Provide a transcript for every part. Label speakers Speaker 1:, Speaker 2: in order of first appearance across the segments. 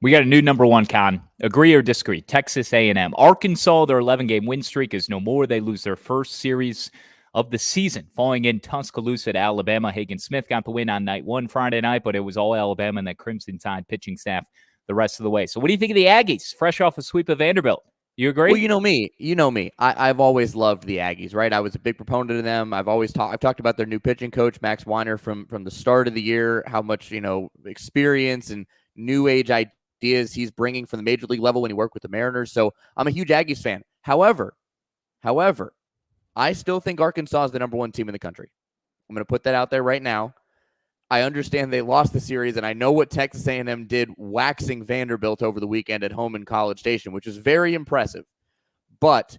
Speaker 1: We got a new number one, Con. Agree or disagree? Texas A&M. Arkansas, their 11-game win streak is no more. They lose their first series of the season, falling in Tuscaloosa to Alabama. Hagen Smith got the win on night one Friday night, but it was all Alabama and that Crimson Tide pitching staff the rest of the way. So what do you think of the Aggies, fresh off a sweep of Vanderbilt? You agree?
Speaker 2: Well, you know me. I've always loved the Aggies, right? I was a big proponent of them. I've talked about their new pitching coach, Max Weiner, from the start of the year, how much, experience and new age ideas he's bringing from the major league level when he worked with the Mariners. So I'm a huge Aggies fan. However, I still think Arkansas is the number one team in the country. I'm going to put that out there right now. I understand they lost the series, and I know what Texas A&M did waxing Vanderbilt over the weekend at home in College Station, which is very impressive. But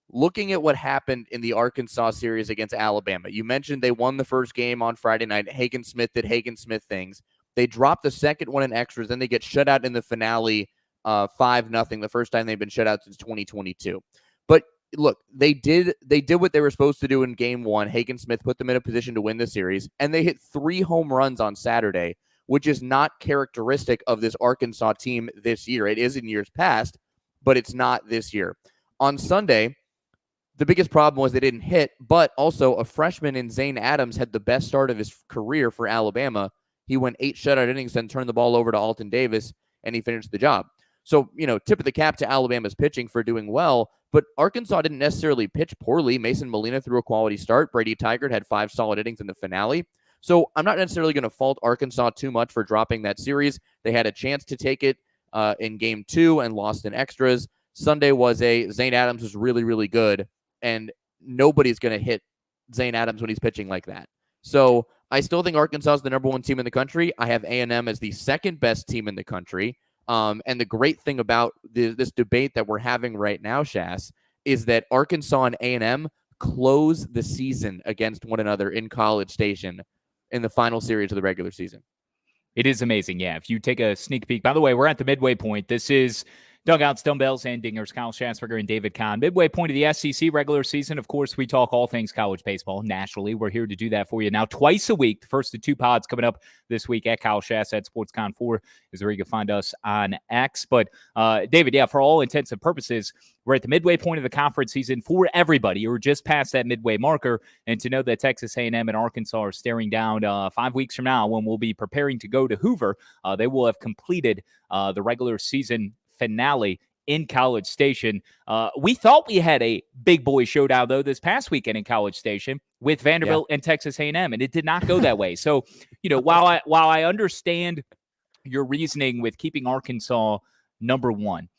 Speaker 2: looking at what happened in the Arkansas series against Alabama, you mentioned they won the first game on Friday night. Hagen Smith did Hagen Smith things. They dropped the second one in extras. Then they get shut out in the finale 5-0, the first time they've been shut out since 2022. But look, they did what they were supposed to do in game one. Hagen Smith put them in a position to win the series, and they hit 3 home runs on Saturday, which is not characteristic of this Arkansas team this year. It is in years past, but it's not this year. On Sunday, the biggest problem was they didn't hit, but also a freshman in Zane Adams had the best start of his career for Alabama. He went 8 shutout innings, then turned the ball over to Alton Davis, and he finished the job. So, tip of the cap to Alabama's pitching for doing well, but Arkansas didn't necessarily pitch poorly. Mason Molina threw a quality start. Brady Tygart had 5 solid innings in the finale. So I'm not necessarily going to fault Arkansas too much for dropping that series. They had a chance to take it in game 2 and lost in extras. Sunday was Zane Adams was really, really good, and nobody's going to hit Zane Adams when he's pitching like that. So I still think Arkansas is the number one team in the country. I have A&M as the second best team in the country. And the great thing about this debate that we're having right now, Schass, is that Arkansas and A&M close the season against one another in College Station in the final series of the regular season.
Speaker 1: It is amazing, yeah. If you take a sneak peek, by the way, we're at the midway point. This is Dugouts, Dumbbells, and Dingers. Kyle Schassburger and David Kahn. Midway point of the SEC regular season. Of course, we talk all things college baseball nationally. We're here to do that for you now twice a week. The first of 2 pods coming up this week at Kyle Schass at SportsCon4 is where you can find us on X. But, David, yeah, for all intents and purposes, we're at the midway point of the conference season for everybody. We're just past that midway marker. And to know that Texas A&M and Arkansas are staring down 5 weeks from now when we'll be preparing to go to Hoover, they will have completed the regular season finale in College Station. We thought we had a big boy showdown, though, this past weekend in College Station with Vanderbilt and Texas A&M, and it did not go that way. So, while I understand your reasoning with keeping Arkansas number one,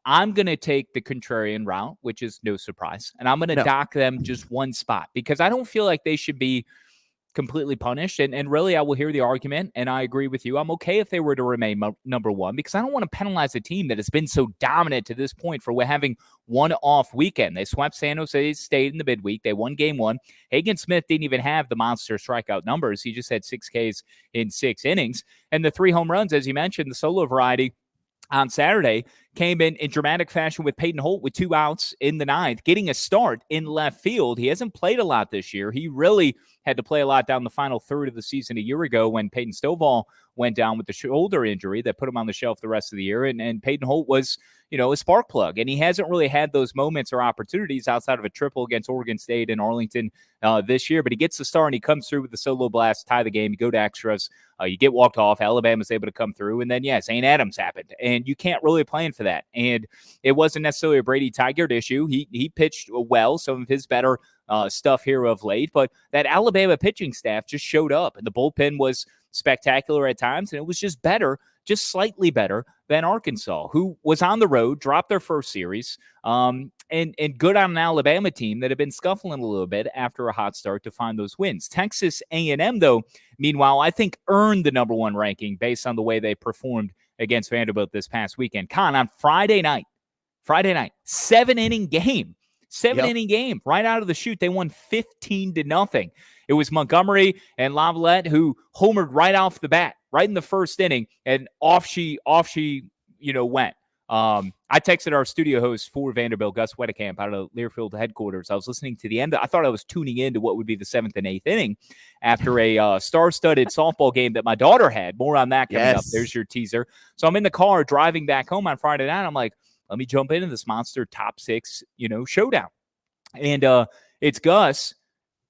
Speaker 1: I'm going to take the contrarian route, which is no surprise, and I'm going to dock them just one spot because I don't feel like they should be completely punished. And really, I will hear the argument, and I agree with you. I'm okay if they were to remain number one because I don't want to penalize a team that has been so dominant to this point for having one off weekend. They swept San Jose State in the midweek. They won game 1. Hagen Smith didn't even have the monster strikeout numbers. He just had 6 Ks in 6 innings. And the 3 home runs, as you mentioned, the solo variety on Saturday came in dramatic fashion with Peyton Holt with 2 outs in the 9th, getting a start in left field. He hasn't played a lot this year. He really had to play a lot down the final third of the season a year ago when Peyton Stovall went down with the shoulder injury that put him on the shelf the rest of the year. And Peyton Holt was, a spark plug. And he hasn't really had those moments or opportunities outside of a triple against Oregon State and Arlington this year. But he gets the start and he comes through with the solo blast, tie the game. You go to extras. You get walked off. Alabama's able to come through. And then, St. Adams happened. And you can't really plan for that. And it wasn't necessarily a Brady Tygart issue. He pitched well, some of his better stuff here of late. But that Alabama pitching staff just showed up. And the bullpen was spectacular at times. And it was just better, just slightly better than Arkansas, who was on the road, dropped their first series, and good on an Alabama team that had been scuffling a little bit after a hot start to find those wins. Texas A&M, though, meanwhile, I think earned the number one ranking based on the way they performed against Vanderbilt this past weekend. Con, on Friday night, 7-inning game. 7-inning game right out of the chute. They won 15-0. It was Montgomery and Lavalette who homered right off the bat, right in the first inning, and off she went. I texted our studio host for Vanderbilt, Gus Wedekamp, out of Learfield headquarters. I was listening to the end. I thought I was tuning in to what would be the 7th and 8th inning after a star-studded softball game that my daughter had. More on that coming up. There's your teaser. So I'm in the car driving back home on Friday night. I'm like, let me jump into this monster top 6, showdown. And it's Gus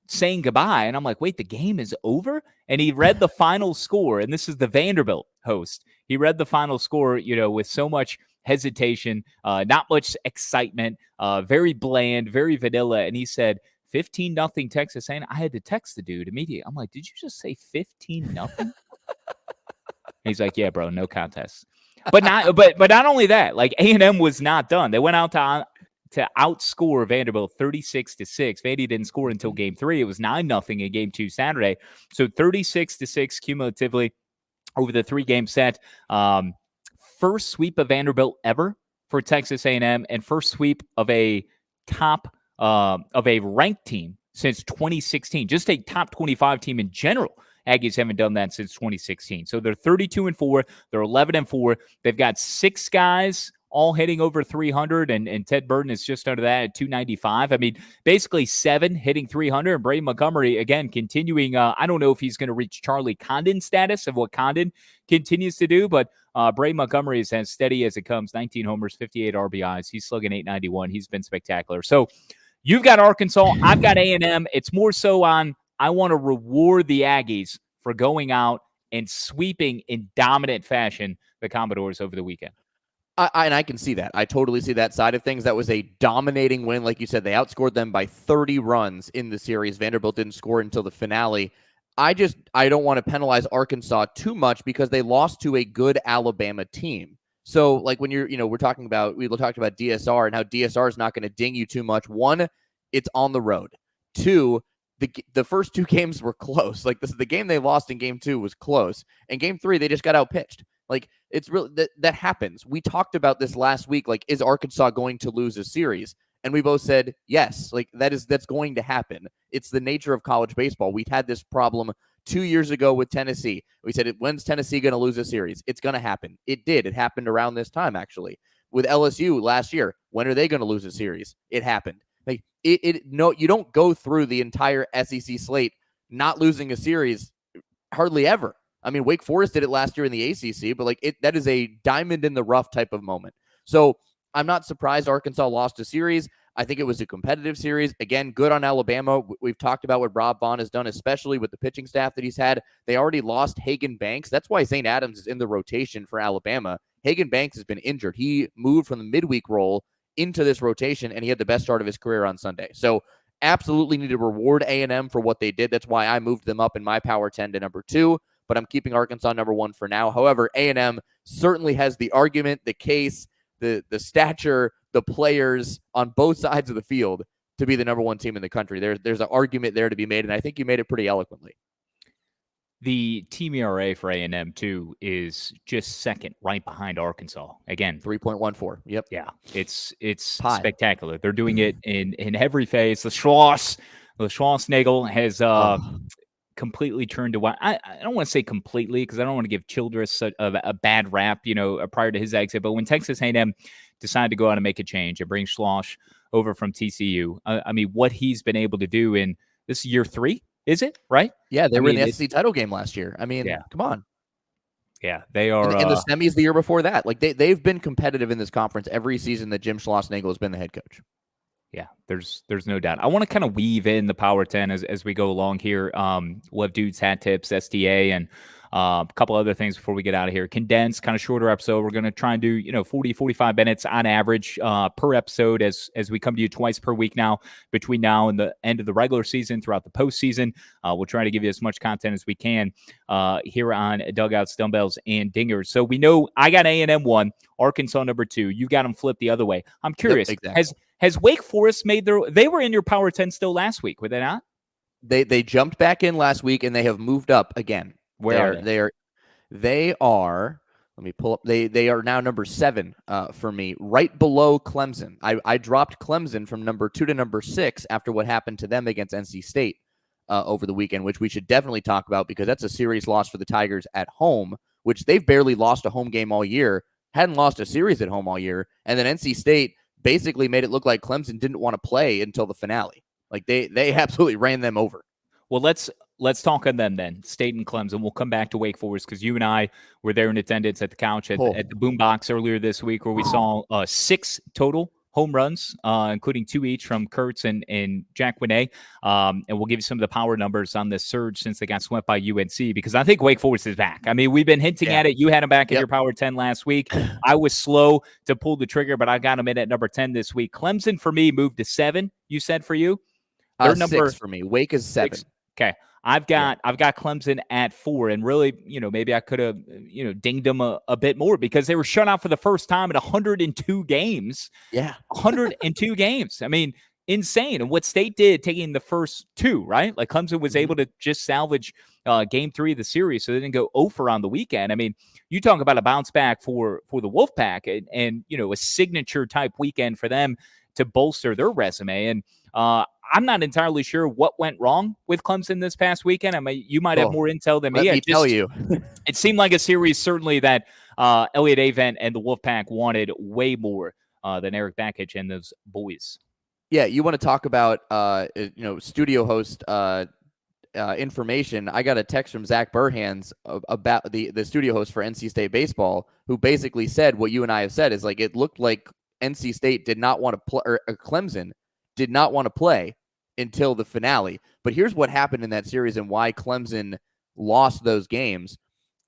Speaker 1: saying goodbye. And I'm like, wait, the game is over? And he read the final score. And this is the Vanderbilt host. He read the final score, with so much hesitation, not much excitement, very bland, very vanilla. And he said, 15-0 Texas A&M. I had to text the dude immediately. I'm like, did you just say 15-0? He's like, yeah, bro, no contest. But not only that, like A&M was not done. They went out to outscore Vanderbilt 36-6. Vandy didn't score until game 3. It was 9-0 in game 2 Saturday. So 36-6 cumulatively over the 3-game set. First sweep of Vanderbilt ever for Texas A&M, and first sweep of a ranked team since 2016. Just a top 25 team in general. Aggies haven't done that since 2016. So they're 32-4. They're 11-4. They've got 6 guys all hitting over 300, and Ted Burton is just under that at 295. I mean, basically 7 hitting 300, and Brady Montgomery, again, continuing. I don't know if he's going to reach Charlie Condon status of what Condon continues to do, but Brady Montgomery is as steady as it comes. 19 homers, 58 RBIs. He's slugging 891. He's been spectacular. So you've got Arkansas. I've got A&M. It's more so on I want to reward the Aggies for going out and sweeping in dominant fashion the Commodores over the weekend.
Speaker 2: And I can see that. I totally see that side of things. That was a dominating win. Like you said, they outscored them by 30 runs in the series. Vanderbilt didn't score until the finale. I don't want to penalize Arkansas too much because they lost to a good Alabama team. So like when we talked about DSR and how DSR is not going to ding you too much. 1, it's on the road. 2, the first 2 games were close. Like the game they lost in game 2 was close. And game 3, they just got outpitched. Like it's really that happens. We talked about this last week. Like, is Arkansas going to lose a series? And we both said yes. Like that's going to happen. It's the nature of college baseball. We had this problem 2 years ago with Tennessee. We said, when's Tennessee going to lose a series? It's going to happen. It did. It happened around this time actually with LSU last year. When are they going to lose a series? It happened. Like no, you don't go through the entire SEC slate not losing a series hardly ever. I mean, Wake Forest did it last year in the ACC, but that is a diamond in the rough type of moment. So I'm not surprised Arkansas lost a series. I think it was a competitive series. Again, good on Alabama. We've talked about what Rob Vaughn has done, especially with the pitching staff that he's had. They already lost Hagan Banks. That's why Zane Adams is in the rotation for Alabama. Hagan Banks has been injured. He moved from the midweek role into this rotation, and he had the best start of his career on Sunday. So absolutely need to reward A&M for what they did. That's why I moved them up in my Power 10 to number 2. But I'm keeping Arkansas number 1 for now. However, A&M certainly has the argument, the case, the stature, the players on both sides of the field to be the number 1 team in the country. There's an argument there to be made, and I think you made it pretty eloquently.
Speaker 1: The team ERA for A&M, too, is just second right behind Arkansas. Again,
Speaker 2: 3.14. Yep.
Speaker 1: Yeah, it's spectacular. They're doing it in every phase. The Schass Nagel has completely turned to what I don't want to say completely because I don't want to give Childress a bad rap, prior to his exit. But when Texas A&M decided to go out and make a change and bring Schloss over from TCU, I mean, what he's been able to do in this year 3, is it right?
Speaker 2: Yeah, they were in the SEC title game last year. I mean, come on.
Speaker 1: Yeah, they are.
Speaker 2: And the semis the year before that. Like they've been competitive in this conference every season that Jim Schloss-Nagle has been the head coach.
Speaker 1: Yeah, there's no doubt. I want to kind of weave in the Power 10 as we go along here. We'll have dudes, hat tips, SDA, and a couple other things before we get out of here. Condensed, kind of shorter episode. We're going to try and do 40, 45 minutes on average per episode as we come to you twice per week now between now and the end of the regular season throughout the postseason. We'll try to give you as much content as we can here on Dugouts, Dumbbells, and Dingers. So we know I got A&M 1, Arkansas number 2. You got them flipped the other way. I'm curious.
Speaker 2: Yep, exactly.
Speaker 1: Has Wake Forest made they were in your Power 10 still last week, were they not?
Speaker 2: They jumped back in last week and they have moved up again.
Speaker 1: Where are they?
Speaker 2: They are, let me pull up. They are now number 7 for me, right below Clemson. I dropped Clemson from number 2 to number 6 after what happened to them against NC State over the weekend, which we should definitely talk about because that's a serious loss for the Tigers at home, which they've barely lost a home game all year. hadn't lost a series at home all year. And then NC State basically made it look like Clemson didn't want to play until the finale. Like they absolutely ran them over.
Speaker 1: Well, let's talk on them then, State and Clemson. We'll come back to Wake Forest because you and I were there in attendance at the couch at the Boombox earlier this week, where we saw 6 total home runs, including 2 each from Kurtz and Jack Winney. And we'll give you some of the power numbers on this surge since they got swept by UNC, because I think Wake Forest is back. I mean, we've been hinting at it. You had them back in your Power 10 last week. I was slow to pull the trigger, but I got them in at number 10 this week. Clemson for me moved to 7. You said for you?
Speaker 2: They're number 6 for me. Wake is 7.
Speaker 1: 6. Okay. I've got Clemson at 4, and really, maybe I could have, dinged them a bit more because they were shut out for the first time in 102 games.
Speaker 2: Yeah.
Speaker 1: 102 games. I mean, insane. And what State did, taking the first 2, right? Like Clemson was able to just salvage game 3 of the series, so they didn't go 0 on the weekend. I mean, you talk about a bounce back for the Wolfpack and a signature type weekend for them to bolster their resume. And I'm not entirely sure what went wrong with Clemson this past weekend. I mean, you might have more intel than me.
Speaker 2: Let me tell you.
Speaker 1: It seemed like a series certainly that Elliott Avent and the Wolfpack wanted way more than Eric Bakich and those boys.
Speaker 2: Yeah, you want to talk about studio host information. I got a text from Zach Burhans about the studio host for NC State baseball, who basically said what you and I have said, is like it looked like NC State did not want to play, or Clemson did not want to play until the finale. But here's what happened in that series and why Clemson lost those games.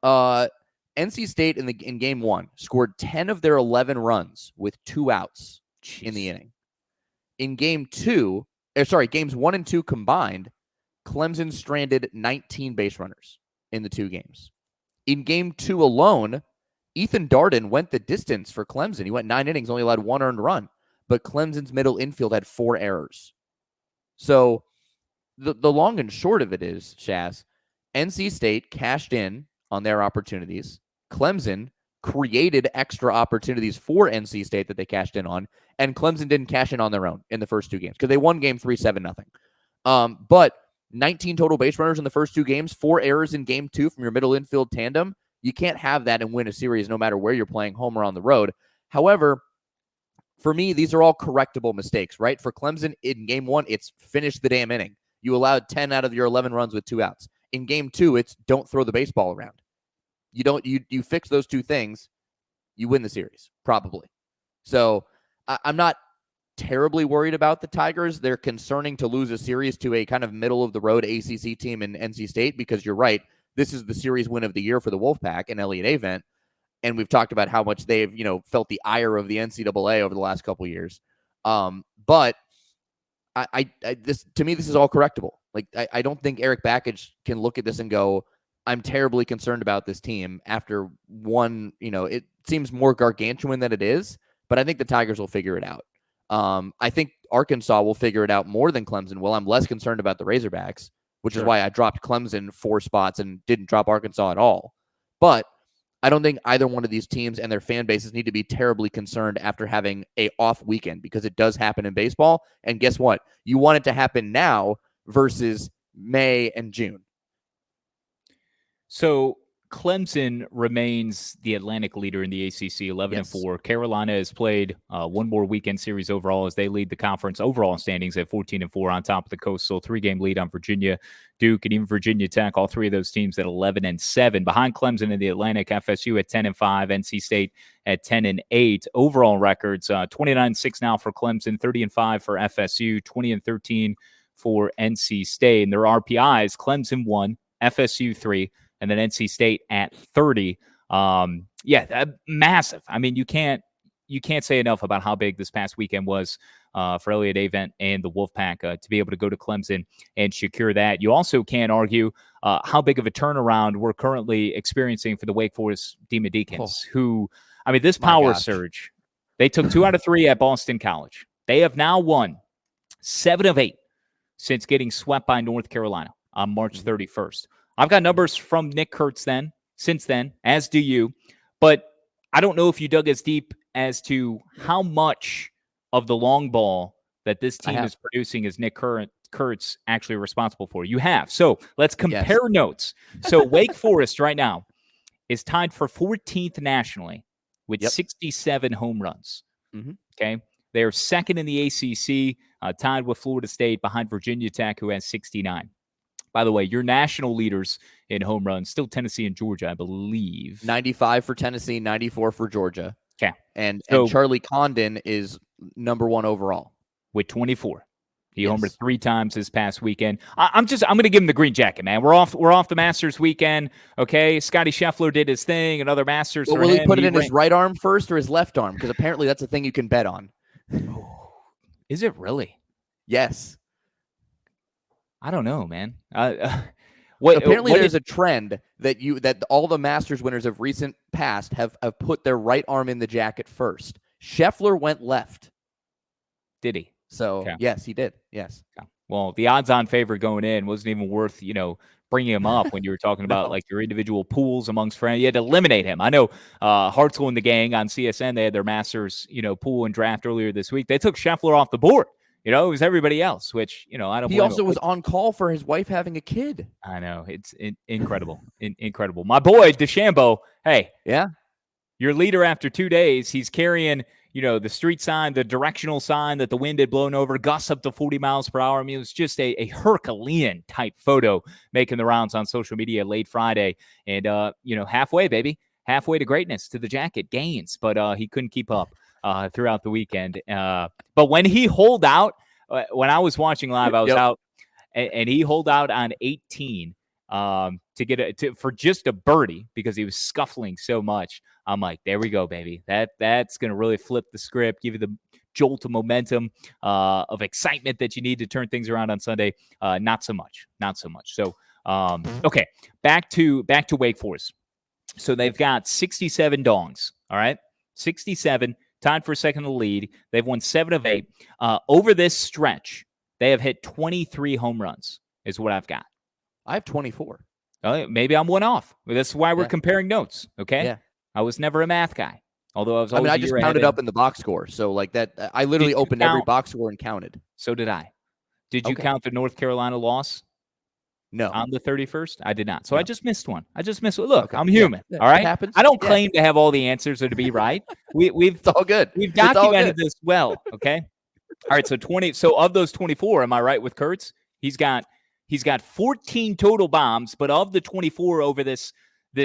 Speaker 2: NC State in game 1 scored 10 of their 11 runs with 2 outs in the inning. In games 1 and 2 combined, Clemson stranded 19 base runners in the 2 games. In game 2 alone, Ethan Darden went the distance for Clemson. He went 9 innings, only allowed 1 earned run. But Clemson's middle infield had 4 errors. So the long and short of it is, Schass, NC State cashed in on their opportunities. Clemson created extra opportunities for NC State that they cashed in on, and Clemson didn't cash in on their own in the first 2 games because they won game 3 7-0. But 19 total base runners in the first 2 games, 4 errors in game 2 from your middle infield tandem. You can't have that and win a series no matter where you're playing, home or on the road. However, for me, these are all correctable mistakes, right? For Clemson, in game 1, it's finish the damn inning. You allowed 10 out of your 11 runs with 2 outs. In game 2, it's don't throw the baseball around. You fix those 2 things, you win the series, probably. So I'm not terribly worried about the Tigers. They're concerning to lose a series to a kind of middle-of-the-road ACC team in NC State because you're right, this is the series win of the year for the Wolfpack and Elliott Avent. And we've talked about how much they've, felt the ire of the NCAA over the last couple of years. But this to me, this is all correctable. Like, I don't think Eric Bakich can look at this and go, I'm terribly concerned about this team after one, it seems more gargantuan than it is, but I think the Tigers will figure it out. I think Arkansas will figure it out more than Clemson will. I'm less concerned about the Razorbacks, which is why I dropped Clemson 4 spots and didn't drop Arkansas at all. But I don't think either one of these teams and their fan bases need to be terribly concerned after having a off weekend, because it does happen in baseball. And guess what? You want it to happen now versus May and June.
Speaker 1: So Clemson remains the Atlantic leader in the ACC, 11-4. Carolina has played 1 more weekend series overall as they lead the conference overall standings at 14-4 on top of the Coastal, 3-game lead on Virginia, Duke, and even Virginia Tech. All 3 of those teams at 11-7. Behind Clemson in the Atlantic, FSU at 10-5, NC State at 10-8. Overall records, 29-6 now for Clemson, 30-5 for FSU, 20-13 for NC State. And their RPIs, Clemson 1, FSU 3, and then NC State at 30. Massive. I mean, you can't say enough about how big this past weekend was for Elliott Avent and the Wolfpack to be able to go to Clemson and secure that. You also can't argue how big of a turnaround we're currently experiencing for the Wake Forest Demon Deacons, who, I mean, this power surge, they took 2 out of 3 at Boston College. They have now won 7 of 8 since getting swept by North Carolina on March 31st. I've got numbers from Nick Kurtz since then, as do you. But I don't know if you dug as deep as to how much of the long ball that this team is producing is Nick Kurtz actually responsible for. You have. So let's compare notes. So Wake Forest right now is tied for 14th nationally with
Speaker 2: Yep.
Speaker 1: 67 home runs.
Speaker 2: Mm-hmm.
Speaker 1: Okay. They are second in the ACC, tied with Florida State behind Virginia Tech, who has 69. By the way, your national leaders in home runs, still Tennessee and Georgia, I believe.
Speaker 2: 95 for Tennessee, 94 for Georgia.
Speaker 1: Okay.
Speaker 2: And
Speaker 1: So,
Speaker 2: Charlie Condon is number 1 overall.
Speaker 1: With 24. He
Speaker 2: Yes.
Speaker 1: homered 3 times this past weekend. I'm going to give him the green jacket, man. We're off the Masters weekend. Okay. Scotty Scheffler did his thing, another Masters.
Speaker 2: Well, will he put it in his right arm first or his left arm? Because apparently that's a thing you can bet on.
Speaker 1: Oh, is it really?
Speaker 2: Yes.
Speaker 1: I don't know, man.
Speaker 2: Apparently there's a trend that all the Masters winners of recent past have put their right arm in the jacket first. Scheffler went left.
Speaker 1: Did he?
Speaker 2: So,
Speaker 1: okay.
Speaker 2: Yes, he did. Yes.
Speaker 1: Okay. Well, the odds-on favorite going in wasn't even worth, bringing him up when you were talking about like your individual pools amongst friends. You had to eliminate him. I know Hartzell and the gang on CSN, they had their Masters, pool and draft earlier this week. They took Scheffler off the board. It was everybody else, which, I don't.
Speaker 2: He also was on call for his wife having a kid.
Speaker 1: I know. It's incredible. Incredible. My boy, DeChambeau, hey.
Speaker 2: Yeah.
Speaker 1: Your leader after 2 days, he's carrying, the street sign, the directional sign that the wind had blown over, gusts up to 40 miles per hour. I mean, it was just a Herculean type photo making the rounds on social media late Friday. And, halfway, baby. Halfway to greatness, to the jacket gains. But he couldn't keep up throughout the weekend. But when he holed out, when I was watching live, I was out, and he holed out on 18 to get for just a birdie because he was scuffling so much. I'm like, there we go, baby. That's going to really flip the script, give you the jolt of momentum, of excitement that you need to turn things around on Sunday. Not so much. So, okay, back to Wake Forest. So they've got 67 dongs. All right, 67, tied for second in the lead. They've won 7 of 8. Over this stretch, they have hit 23 home runs. Is what I've got.
Speaker 2: I have 24.
Speaker 1: Maybe I'm one off. That's why we're comparing notes. Okay.
Speaker 2: Yeah.
Speaker 1: I was never a math guy, although I was always.
Speaker 2: I just counted up in the box score. So like that, I literally opened every box score and counted.
Speaker 1: So did I. Did you count the North Carolina loss?
Speaker 2: No.
Speaker 1: On the 31st? I did not. So no. I just missed one. Look,
Speaker 2: okay.
Speaker 1: I'm human.
Speaker 2: Yeah.
Speaker 1: All right.
Speaker 2: Happens.
Speaker 1: I don't claim to have all the answers or to be right. We've
Speaker 2: it's all good.
Speaker 1: We've documented this well. Okay. All right. So 20. So of those 24, am I right with Kurtz? He's got 14 total bombs, but of the 24 over this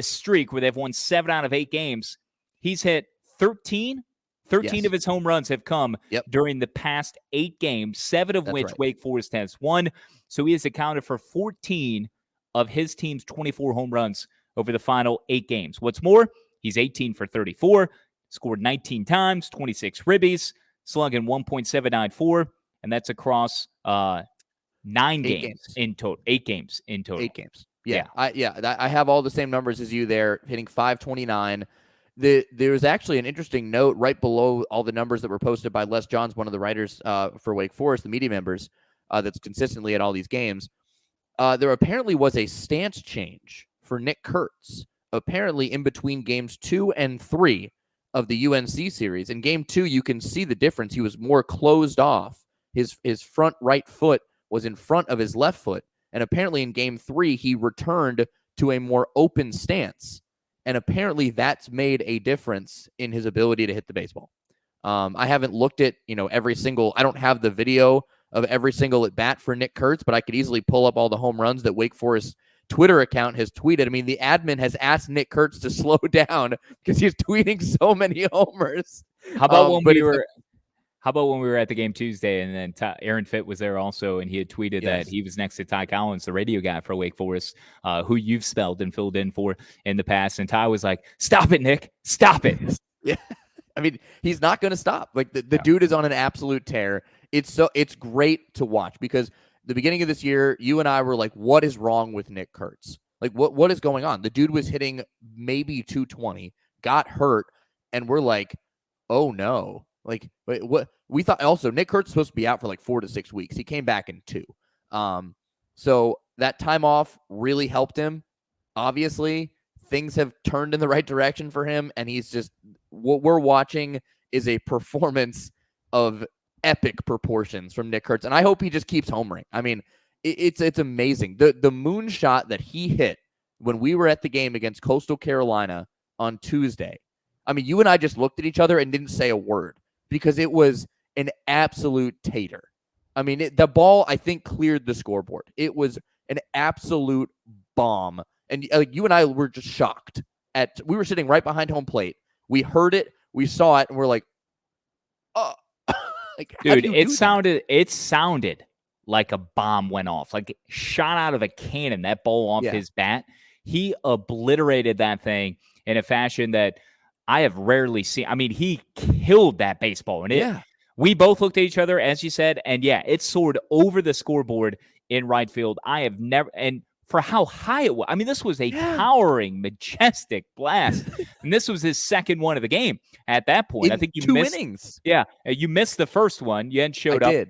Speaker 1: streak where they've won 7 out of 8 games, he's hit 13. 13 of his home runs have come during the past 8 games, 7 of which Wake Forest has won. So he has accounted for 14 of his team's 24 home runs over the final 8 games. What's more, he's 18 for 34, scored 19 times, 26 ribbies, slugging 1.794, and that's across 9 games in total. 8 games in total.
Speaker 2: 8 games. Yeah. I have all the same numbers as you there, hitting 529. There's actually an interesting note right below all the numbers that were posted by Les Johns, one of the writers for Wake Forest, the media members, that's consistently at all these games. There apparently was a stance change for Nick Kurtz, apparently in between games 2 and 3 of the UNC series. In game 2, you can see the difference. He was more closed off. His front right foot was in front of his left foot. And apparently in game 3, he returned to a more open stance. And apparently that's made a difference in his ability to hit the baseball. I haven't looked at, every single, I don't have the video of every single at bat for Nick Kurtz, but I could easily pull up all the home runs that Wake Forest Twitter account has tweeted. I mean, the admin has asked Nick Kurtz to slow down because he's tweeting so many homers.
Speaker 1: How about when we were at the game Tuesday, and then Aaron Fitt was there also, and he had tweeted that he was next to Ty Collins, the radio guy for Wake Forest, who you've spelled and filled in for in the past. And Ty was like, "Stop it, Nick! Stop it!"
Speaker 2: Yeah, I mean, he's not going to stop. Like the dude is on an absolute tear. It's great to watch because the beginning of this year, you and I were like, "What is wrong with Nick Kurtz? Like, what is going on?" The dude was hitting maybe 220, got hurt, and we're like, "Oh no." Like, what we thought also, Nick Kurtz is supposed to be out for like 4 to 6 weeks. He came back in 2. So that time off really helped him. Obviously, things have turned in the right direction for him. And he's just, what we're watching is a performance of epic proportions from Nick Kurtz. And I hope he just keeps homering. I mean, it's amazing. The moonshot that he hit when we were at the game against Coastal Carolina on Tuesday, I mean, you and I just looked at each other and didn't say a word because it was an absolute tater. I mean, the ball, I think, cleared the scoreboard. It was an absolute bomb. And you and I were just shocked. We were sitting right behind home plate. We heard it, we saw it, and we're like, oh. Like,
Speaker 1: dude, it sounded like a bomb went off, like shot out of a cannon, that ball off his bat. He obliterated that thing in a fashion that I have rarely seen. I mean, he killed that baseball. And we both looked at each other, as you said, and it soared over the scoreboard in right field. I have never, and for how high it was, I mean, this was a towering, majestic blast. And this was his second one of the game at that point. I think you missed
Speaker 2: 2 innings.
Speaker 1: Yeah, you missed the first one. You hadn't showed up.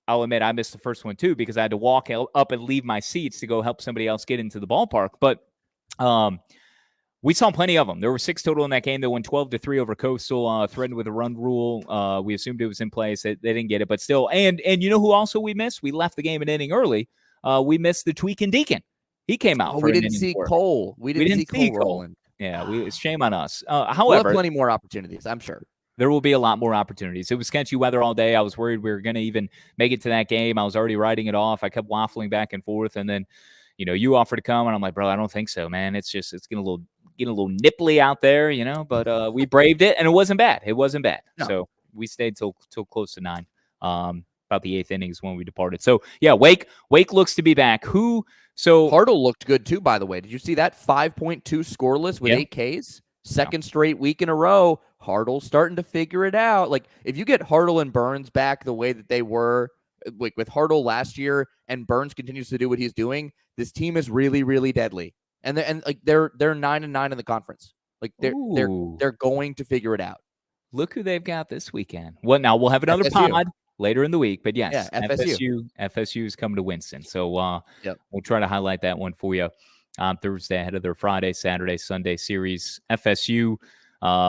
Speaker 1: I'll admit I missed the first one too because I had to walk up and leave my seats to go help somebody else get into the ballpark. But we saw plenty of them. There were 6 total in that game. They won 12-3 over Coastal, threatened with a run rule. We assumed it was in place. They didn't get it, but still. And you know who also we missed? We left the game an inning early. We missed the Tweakin' Deacon. He came out.
Speaker 2: We didn't see Cole. We didn't see Cole rolling.
Speaker 1: Yeah, it's shame on us.
Speaker 2: However, we'll have plenty more opportunities, I'm sure.
Speaker 1: There will be a lot more opportunities. It was sketchy weather all day. I was worried we were going to even make it to that game. I was already writing it off. I kept waffling back and forth. And then, you offered to come, and I'm like, bro, I don't think so, man. It's getting a little nipply out there, but we braved it, and it wasn't bad. It wasn't bad. No. So we stayed till close to 9. About the 8th innings when we departed. So Wake looks to be back.
Speaker 2: Hartle looked good too, by the way. Did you see that 5.2 scoreless with 8 Ks? Second straight week in a row. Hartle's starting to figure it out. Like, if you get Hartle and Burns back the way that they were, like with Hartle last year, and Burns continues to do what he's doing, this team is really, really deadly. And they're 9-9 in the conference. Like they're going to figure it out.
Speaker 1: Look who they've got this weekend. Well, now we'll have another pod later in the week, but yes, FSU is coming to Winston. So we'll try to highlight that one for you on Thursday ahead of their Friday, Saturday, Sunday series. FSU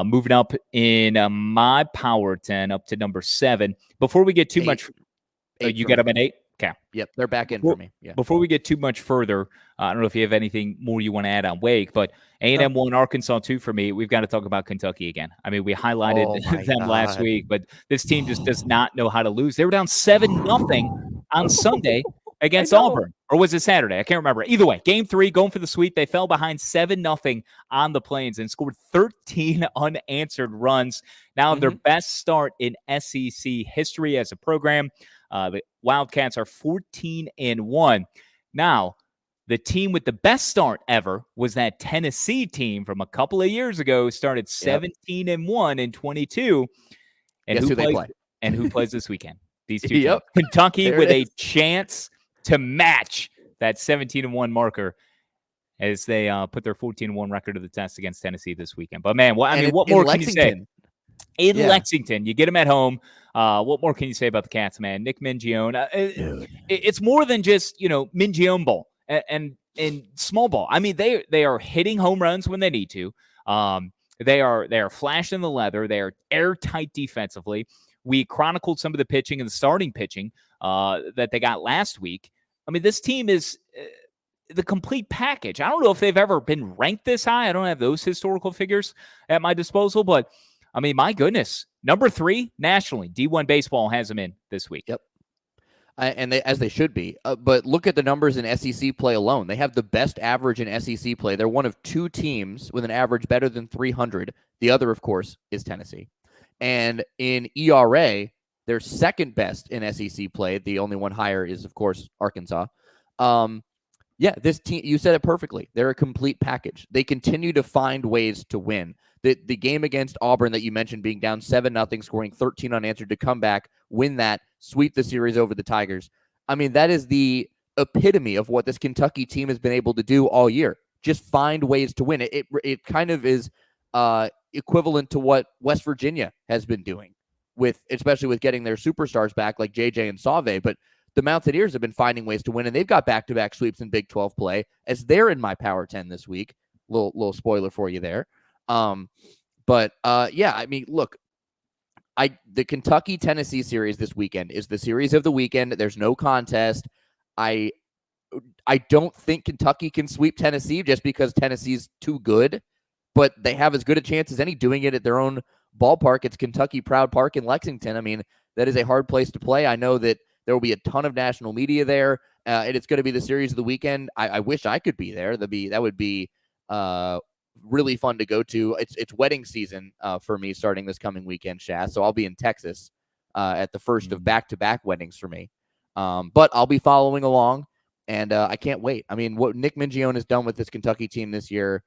Speaker 1: moving up in my Power 10 up to number 7. Before we get too much, you got them at 8? Okay.
Speaker 2: Yep, they're back in for me. Yeah.
Speaker 1: Before we get too much further, I don't know if you have anything more you want to add on Wake, but A&M won Arkansas 2 for me. We've got to talk about Kentucky again. I mean, we highlighted them last week, but this team just does not know how to lose. They were down 7-0 on Sunday against Auburn. Or was it Saturday? I can't remember. Either way, game 3, going for the sweep. They fell behind 7-0 on the Plains and scored 13 unanswered runs. Now their best start in SEC history as a program. The Wildcats are 14-1. Now, the team with the best start ever was that Tennessee team from a couple of years ago, started 17-1 in 22. And who plays this weekend? These two teams. Kentucky with a chance to match that 17-1 marker as they put their 14-1 record to the test against Tennessee this weekend. But man, what more can you say? In Lexington, you get them at home. What more can you say about the Cats, man? Nick Mingione. It's more than just Mingione ball and small ball. I mean, they are hitting home runs when they need to. They are flashing the leather. They are airtight defensively. We chronicled some of the pitching and the starting pitching that they got last week. I mean, this team is the complete package. I don't know if they've ever been ranked this high. I don't have those historical figures at my disposal, but I mean, my goodness, number 3 nationally, D1 baseball has them in this week.
Speaker 2: Yep. And as they should be. But look at the numbers in SEC play alone. They have the best average in SEC play. They're one of 2 teams with an average better than 300. The other, of course, is Tennessee. And in ERA, they're second best in SEC play. The only one higher is, of course, Arkansas. This team, you said it perfectly. They're a complete package. They continue to find ways to win. The game against Auburn that you mentioned, being down 7-0, scoring 13 unanswered, to come back, win that, sweep the series over the Tigers. I mean, that is the epitome of what this Kentucky team has been able to do all year. Just find ways to win. It kind of is equivalent to what West Virginia has been doing, especially with getting their superstars back like JJ and Sauve. But the Mountaineers have been finding ways to win, and they've got back-to-back sweeps in Big 12 play, as they're in my Power 10 this week. Little spoiler for you there. I mean, look, the Kentucky-Tennessee series this weekend is the series of the weekend. There's no contest. I don't think Kentucky can sweep Tennessee just because Tennessee's too good. but they have as good a chance as any doing it at their own ballpark. It's Kentucky Proud Park in Lexington. I mean, that is a hard place to play. I know that there will be a ton of national media there, and it's going to be the series of the weekend. I wish I could be there. That would be really fun to go to. It's wedding season for me starting this coming weekend, Schass. So I'll be in Texas at the first of back-to-back weddings for me. But I'll be following along, and I can't wait. I mean, what Nick Mingione has done with this Kentucky team this year,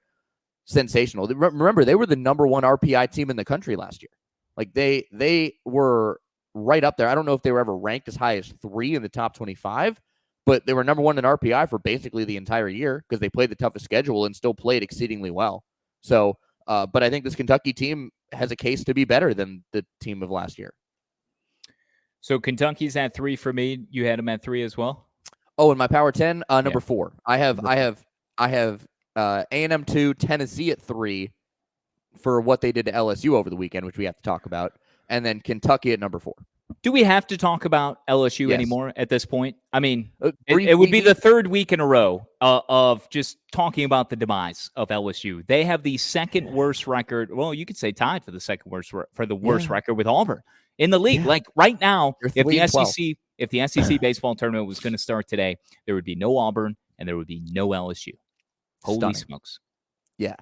Speaker 2: sensational. Remember, they were the #1 RPI team in the country last year. Like they were right up there. I don't know if they were ever ranked as high as 3 in the top 25, but they were #1 in RPI for basically the entire year because they played the toughest schedule and still played exceedingly well. So, but I think this Kentucky team has a case to be better than the team of last year.
Speaker 1: So Kentucky's at 3 for me. You had them at 3 as well?
Speaker 2: Oh, in my Power 10, number 4. I have A&M 2, Tennessee at 3 for what they did to LSU over the weekend, which we have to talk about, and then Kentucky at number 4.
Speaker 1: Do we have to talk about LSU anymore at this point? I mean, it would be the third week in a row of just talking about the demise of LSU. They have the second worst record. Well, you could say tied for the second worst worst record with Auburn in the league. Like right now, if the SEC baseball tournament was going to start today, there would be no Auburn and there would be no LSU. Holy smokes!
Speaker 2: Yeah,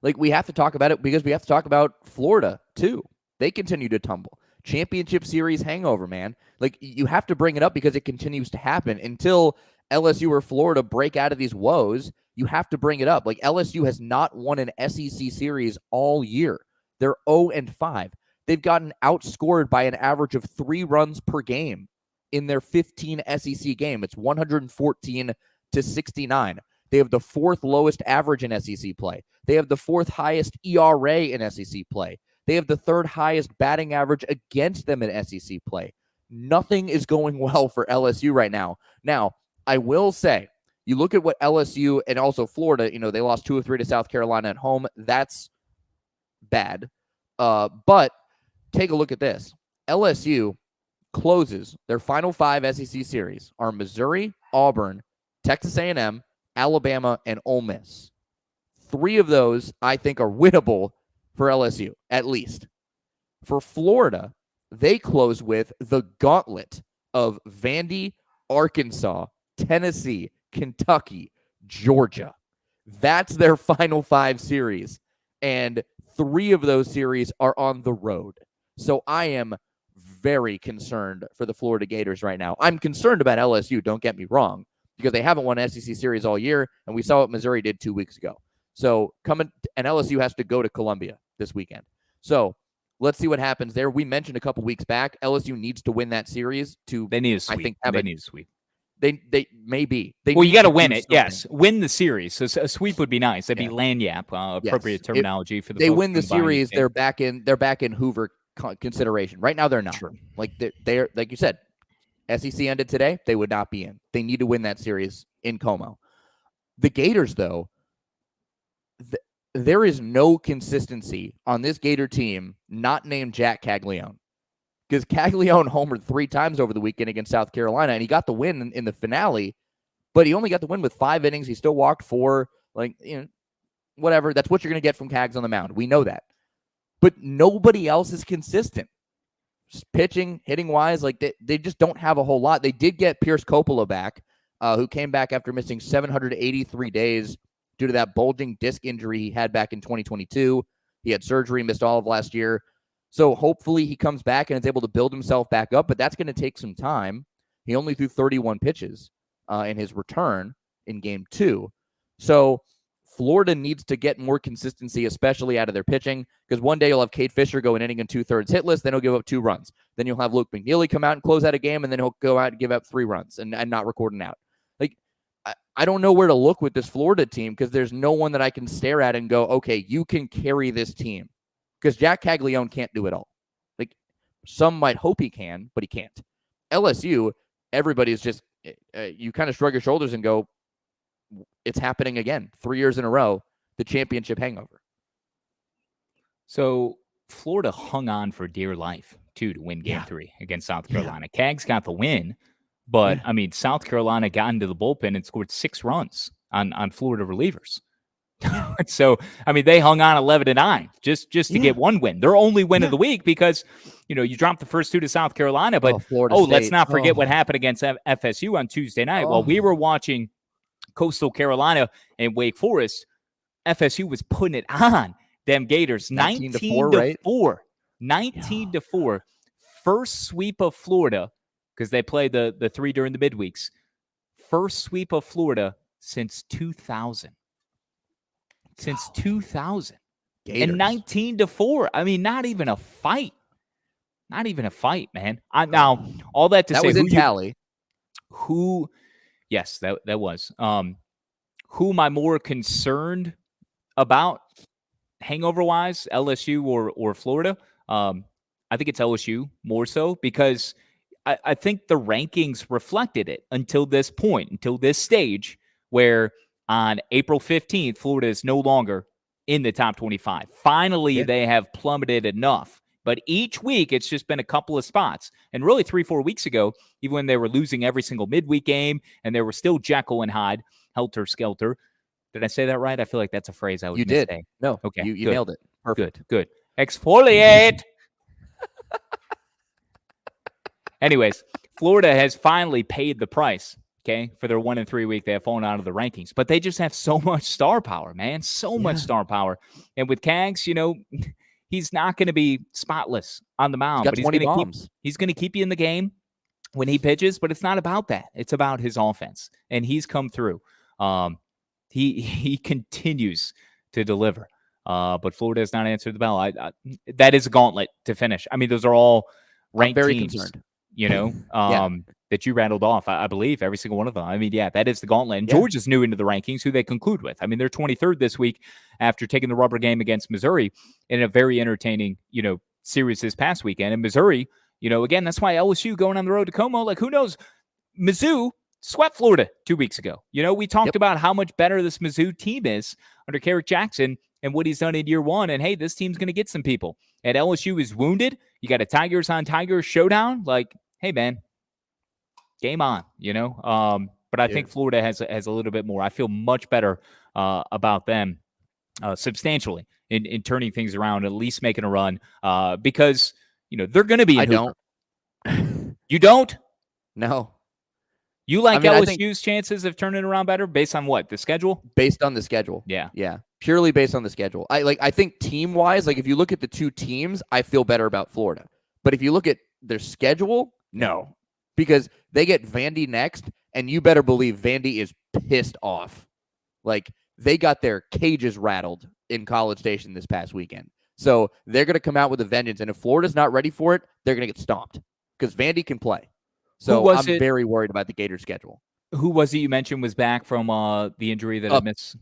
Speaker 2: like we have to talk about it because we have to talk about Florida too. They continue to tumble. Championship series hangover, man. Like you have to bring it up because it continues to happen until LSU or Florida break out of these woes. You have to bring it up. Like LSU has not won an SEC series all year. They're 0-5. They've gotten outscored by an average of 3 runs per game in their 15 SEC game. It's 114 to 69. They have the 4th lowest average in SEC play. They have the 4th highest ERA in SEC play. They have the 3rd highest batting average against them in SEC play. Nothing is going well for LSU right now. Now, I will say, you look at what LSU and also Florida, they lost 2 of 3 to South Carolina at home. That's bad. But take a look at this. LSU closes their final 5 SEC series are Missouri, Auburn, Texas A&M, Alabama, and Ole Miss. 3 of those, I think, are winnable for LSU, at least. For Florida, they close with the gauntlet of Vandy, Arkansas, Tennessee, Kentucky, Georgia. That's their final 5 series, and 3 of those series are on the road. So I am very concerned for the Florida Gators right now. I'm concerned about LSU, don't get me wrong, because they haven't won an SEC series all year, and we saw what Missouri did 2 weeks ago. So and LSU has to go to Columbia this weekend. So let's see what happens there. We mentioned a couple weeks back, LSU needs to win that series to.
Speaker 1: They need a sweep. I think they need a sweep.
Speaker 2: They maybe.
Speaker 1: Well, you got to win it. Something. Yes, win the series. So a sweep would be nice. That'd be lanyap, appropriate terminology for the.
Speaker 2: They win the series. They're back in Hoover consideration. Right now, they're not. Sure. Like they're like you said, SEC ended today. They would not be in. They need to win that series in Como. The Gators, though. There is no consistency on this Gator team not named Jack Caglione, because Caglione homered 3 times over the weekend against South Carolina, and he got the win in the finale, but he only got the win with 5 innings. He still walked 4, whatever. That's what you're going to get from Cags on the mound. We know that. But nobody else is consistent. Just pitching, hitting-wise, they just don't have a whole lot. They did get Pierce Coppola back, who came back after missing 783 days due to that bulging disc injury he had back in 2022. He had surgery, missed all of last year. So hopefully he comes back and is able to build himself back up, but that's going to take some time. He only threw 31 pitches in his return in game 2. So Florida needs to get more consistency, especially out of their pitching, because one day you'll have Cade Fisher go an inning and 2/3 hitless, then he'll give up 2 runs. Then you'll have Luke McNeely come out and close out a game, and then he'll go out and give up 3 runs and not record an out. I don't know where to look with this Florida team because there's no one that I can stare at and go, okay, you can carry this team. Because Jack Caglione can't do it all. Some might hope he can, but he can't. LSU, everybody's just, you kind of shrug your shoulders and go, it's happening again. 3 years in a row, the championship hangover.
Speaker 1: So Florida hung on for dear life, too, to win game 3 against South Carolina. Cags got the win. But, I mean, South Carolina got into the bullpen and scored 6 runs on Florida relievers. So, I mean, they hung on 11-9 just to get one win. Their only win of the week because, you dropped the first 2 to South Carolina. But,
Speaker 2: Florida State.
Speaker 1: Let's not forget what happened against FSU on Tuesday night. While we were watching Coastal Carolina and Wake Forest, FSU was putting it on them Gators. 19-4, right? 19-4. First sweep of Florida, because they play the 3 during the midweeks. First sweep of Florida since 2000. Since 2000. Gators. And 19-4. I mean, not even a fight. Not even a fight, man. Now, all that to say,
Speaker 2: was in Cali.
Speaker 1: Yes, that was. Who am I more concerned about, hangover-wise, LSU or Florida? I think it's LSU more so because I think the rankings reflected it until this point, until this stage where on April 15th, Florida is no longer in the top 25. Finally, they have plummeted enough. But each week, it's just been a couple of spots. And really 3-4 weeks ago, even when they were losing every single midweek game and they were still Jekyll and Hyde, helter-skelter. Did I say that right? I feel like that's a phrase I would say. You did.
Speaker 2: No. Okay. You nailed it. Perfect.
Speaker 1: Good. Exfoliate. Anyways, Florida has finally paid the price, okay, for their 1-3 week. They have fallen out of the rankings, but they just have so much star power, man, much star power. And with Cags, he's not going to be spotless on the mound, but he's going to keep you in the game when he pitches. But it's not about that; it's about his offense, and he's come through. He continues to deliver. But Florida has not answered the bell. That is a gauntlet to finish. I mean, those are all ranked teams. Concerned. That you rattled off, I believe, every single one of them. I mean, that is the gauntlet. And Georgia's new into the rankings, who they conclude with. I mean, they're 23rd this week after taking the rubber game against Missouri in a very entertaining, series this past weekend. And Missouri, again, that's why LSU going on the road to Como, like, who knows? Mizzou swept Florida 2 weeks ago. We talked about how much better this Mizzou team is under Carrick Jackson and what he's done in year one. And, hey, this team's going to get some people. And LSU is wounded. You got a Tigers on Tigers showdown. Like, hey, man, game on, But I think Florida has a little bit more. I feel much better about them substantially in turning things around, at least making a run because, they're going to be.
Speaker 2: I don't.
Speaker 1: You don't?
Speaker 2: No.
Speaker 1: You like LSU's chances of turning around better based on what? The schedule?
Speaker 2: Based on the schedule.
Speaker 1: Yeah.
Speaker 2: Yeah. Purely based on the schedule. I think team-wise, like if you look at the two teams, I feel better about Florida. But if you look at their schedule, no. Because they get Vandy next, and you better believe Vandy is pissed off. Like, they got their cages rattled in College Station this past weekend. So they're going to come out with a vengeance. And if Florida's not ready for it, they're going to get stomped because Vandy can play. So I'm very worried about the Gators' schedule.
Speaker 1: Who was it you mentioned was back from the injury that I missed?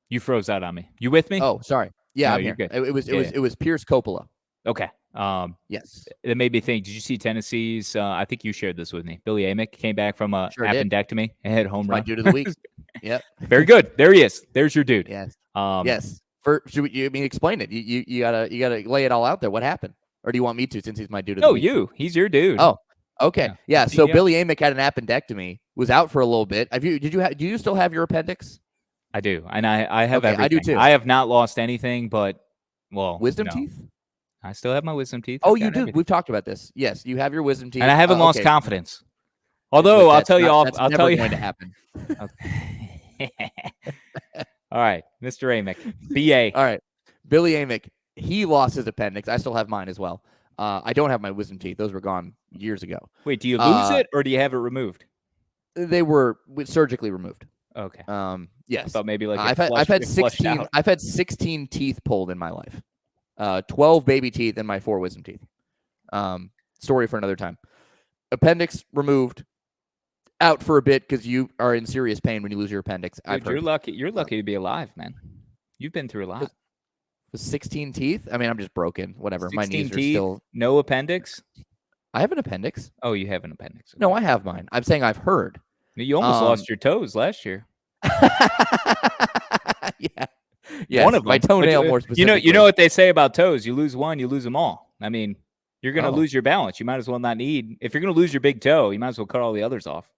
Speaker 1: You froze out on me. You with me?
Speaker 2: Oh, sorry. Yeah,
Speaker 1: no,
Speaker 2: I'm
Speaker 1: you're
Speaker 2: here.
Speaker 1: Good.
Speaker 2: It was Pierce Coppola.
Speaker 1: Okay.
Speaker 2: Yes.
Speaker 1: It made me think. Did you see Tennessee's? I think you shared this with me. Billy Amick came back from a appendectomy and had home run.
Speaker 2: My dude of the week. Yep.
Speaker 1: Very good. There he is. There's your dude.
Speaker 2: Yes. Yes. Explain it. You gotta lay it all out there. What happened? Or do you want me to, since he's my dude of the week?
Speaker 1: No, he's your dude.
Speaker 2: Oh, okay. Yeah. So Billy Amick had an appendectomy, was out for a little bit. Do you still have your appendix?
Speaker 1: I do, and I have everything.
Speaker 2: I do too.
Speaker 1: I have not lost anything, but
Speaker 2: wisdom teeth.
Speaker 1: I still have my wisdom teeth.
Speaker 2: Oh, you do. Everything. We've talked about this. Yes, you have your wisdom teeth,
Speaker 1: and I haven't lost confidence. Although I'll tell you,
Speaker 2: that's never going to happen.
Speaker 1: All right, Mr. Amick, BA.
Speaker 2: All right, Billy Amick. He lost his appendix. I still have mine as well. I don't have my wisdom teeth. Those were gone years ago.
Speaker 1: Wait, do you lose it or do you have it removed?
Speaker 2: They were surgically removed.
Speaker 1: Okay.
Speaker 2: Yes.
Speaker 1: I thought maybe like
Speaker 2: I've had 16. I've had 16 teeth pulled in my life. 12 baby teeth and my 4 wisdom teeth. Story for another time. Appendix removed. Out for a bit because you are in serious pain when you lose your appendix.
Speaker 1: Dude, you're lucky. You're lucky to be alive, man. You've been through a lot.
Speaker 2: With 16 teeth? I mean, I'm just broken. Whatever. My knees are still.
Speaker 1: No appendix?
Speaker 2: I have an appendix.
Speaker 1: Oh, you have an appendix. Okay.
Speaker 2: No, I have mine. I'm saying I've heard.
Speaker 1: You almost lost your toes last year.
Speaker 2: Yeah. Yes,
Speaker 1: one of them.
Speaker 2: My toenail, more specifically.
Speaker 1: You know what they say about toes? You lose one, you lose them all. I mean, you're going to lose your balance. You might as well not need. If you're going to lose your big toe, you might as well cut all the others off.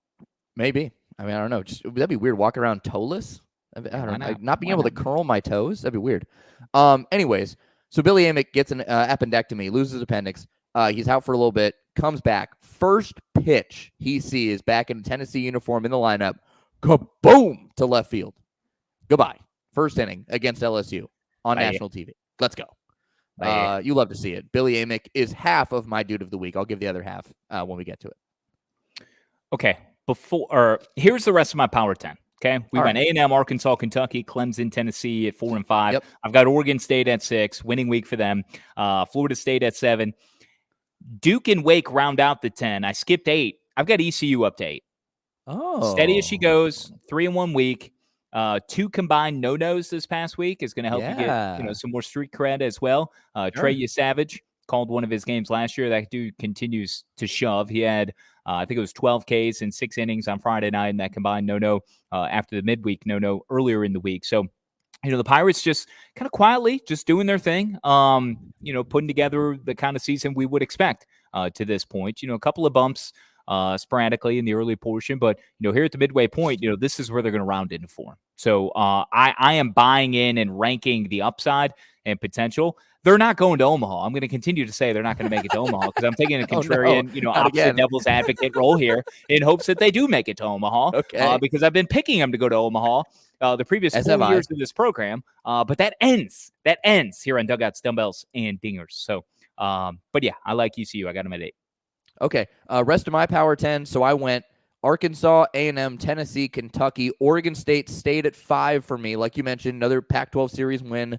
Speaker 2: Maybe. I mean, I don't know. That'd be weird. Walk around toeless. I don't know. Not being able to curl my toes. That'd be weird. Anyways, so Billy Amick gets an appendectomy, loses his appendix. He's out for a little bit, comes back. First pitch he sees back in a Tennessee uniform in the lineup. Kaboom to left field. Goodbye. First inning against LSU on national TV. Let's go. You love to see it. Billy Amick is half of my dude of the week. I'll give the other half when we get to it.
Speaker 1: Okay. Here's the rest of my Power 10. Okay. We went A&M, Arkansas, Kentucky, Clemson, Tennessee at 4 and 5.
Speaker 2: Yep.
Speaker 1: I've got Oregon State at 6, winning week for them. Florida State at 7. Duke and Wake round out the 10. I skipped 8. I've got ECU up to 8.
Speaker 2: Oh.
Speaker 1: Steady as she goes. 3 in 1 week. 2 combined no-nos this past week is going to help you get some more street cred as well. Trey Savage called one of his games last year. That dude continues to shove. He had, I think it was 12 Ks in 6 innings on Friday night in that combined no-no after the midweek no-no earlier in the week. So, the Pirates just kind of quietly just doing their thing, putting together the kind of season we would expect to this point. A couple of bumps sporadically in the early portion, but here at the midway point, this is where they're going to round into form. So I am buying in and ranking the upside and potential. They're not going to Omaha. I'm going to continue to say they're not going to make it to Omaha because I'm taking a contrarian, opposite devil's advocate role here in hopes that they do make it to Omaha.
Speaker 2: Okay.
Speaker 1: Because I've been picking them to go to Omaha the previous 4 years of this program. But that ends here on Dugouts, Dumbbells, and Dingers. So, but yeah, I like ECU. I got them at 8.
Speaker 2: Okay. Rest of my Power 10. So I went Arkansas, A&M, Tennessee, Kentucky, Oregon State stayed at 5 for me. Like you mentioned, another Pac-12 series win,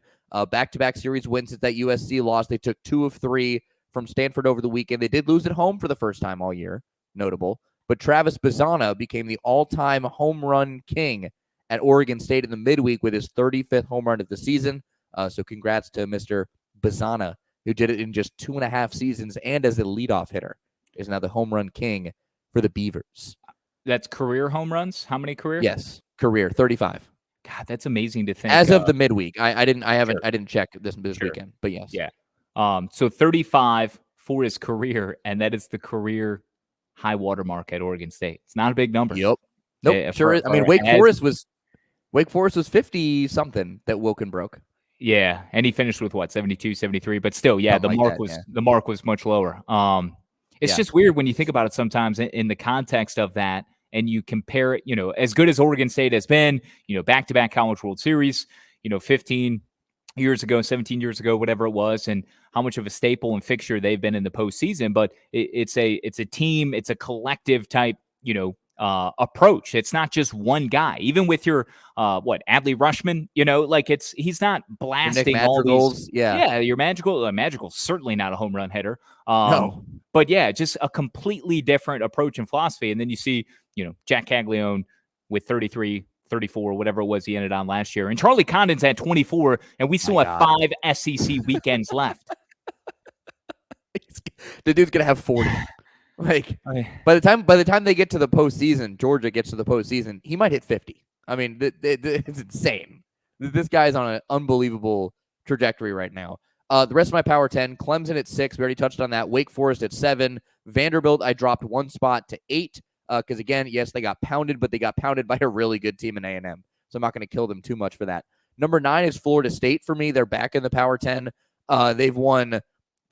Speaker 2: back-to-back series wins since that USC loss. They took 2 of 3 from Stanford over the weekend. They did lose at home for the first time all year, notable. But Travis Bazzana became the all-time home run king at Oregon State in the midweek with his 35th home run of the season. So congrats to Mr. Bazzana, who did it in just 2.5 seasons and as a leadoff hitter. Is now the home run king for the Beavers.
Speaker 1: That's career home runs? How many career?
Speaker 2: Yes, career 35.
Speaker 1: God, that's amazing to think.
Speaker 2: As of the midweek, I didn't check this weekend, but yes.
Speaker 1: Yeah. So 35 for his career, and that is the career high watermark at Oregon State. It's not a big number.
Speaker 2: Yep. Nope. Sure is. I mean, Wake Forest was 50 something that Wilken broke.
Speaker 1: Yeah, and he finished with what, 72, 73, but still, yeah, the mark was much lower. It's just weird when you think about it sometimes in the context of that, and you compare it, as good as Oregon State has been, back-to-back College World Series, 15 years ago, 17 years ago, whatever it was, and how much of a staple and fixture they've been in the postseason. But it's a team, it's a collective type, approach. It's not just one guy. Even with your Adley Rushman, he's not blasting all these. Yeah, your Magical's certainly not a home run hitter.
Speaker 2: No.
Speaker 1: But yeah, just a completely different approach and philosophy. And then you see, Jack Caglione with 33, 34, whatever it was he ended on last year. And Charlie Condon's at 24, and we still have 5 SEC weekends left.
Speaker 2: The dude's gonna have 40. Like by the time they get to the postseason, Georgia gets to the postseason, he might hit 50. I mean, it's insane. This guy's on an unbelievable trajectory right now. The rest of my Power 10, Clemson at 6. We already touched on that. Wake Forest at 7. Vanderbilt, I dropped 1 spot to 8. Because again, yes, they got pounded, but they got pounded by a really good team in A&M. So I'm not going to kill them too much for that. Number 9 is Florida State for me. They're back in the Power 10. They've won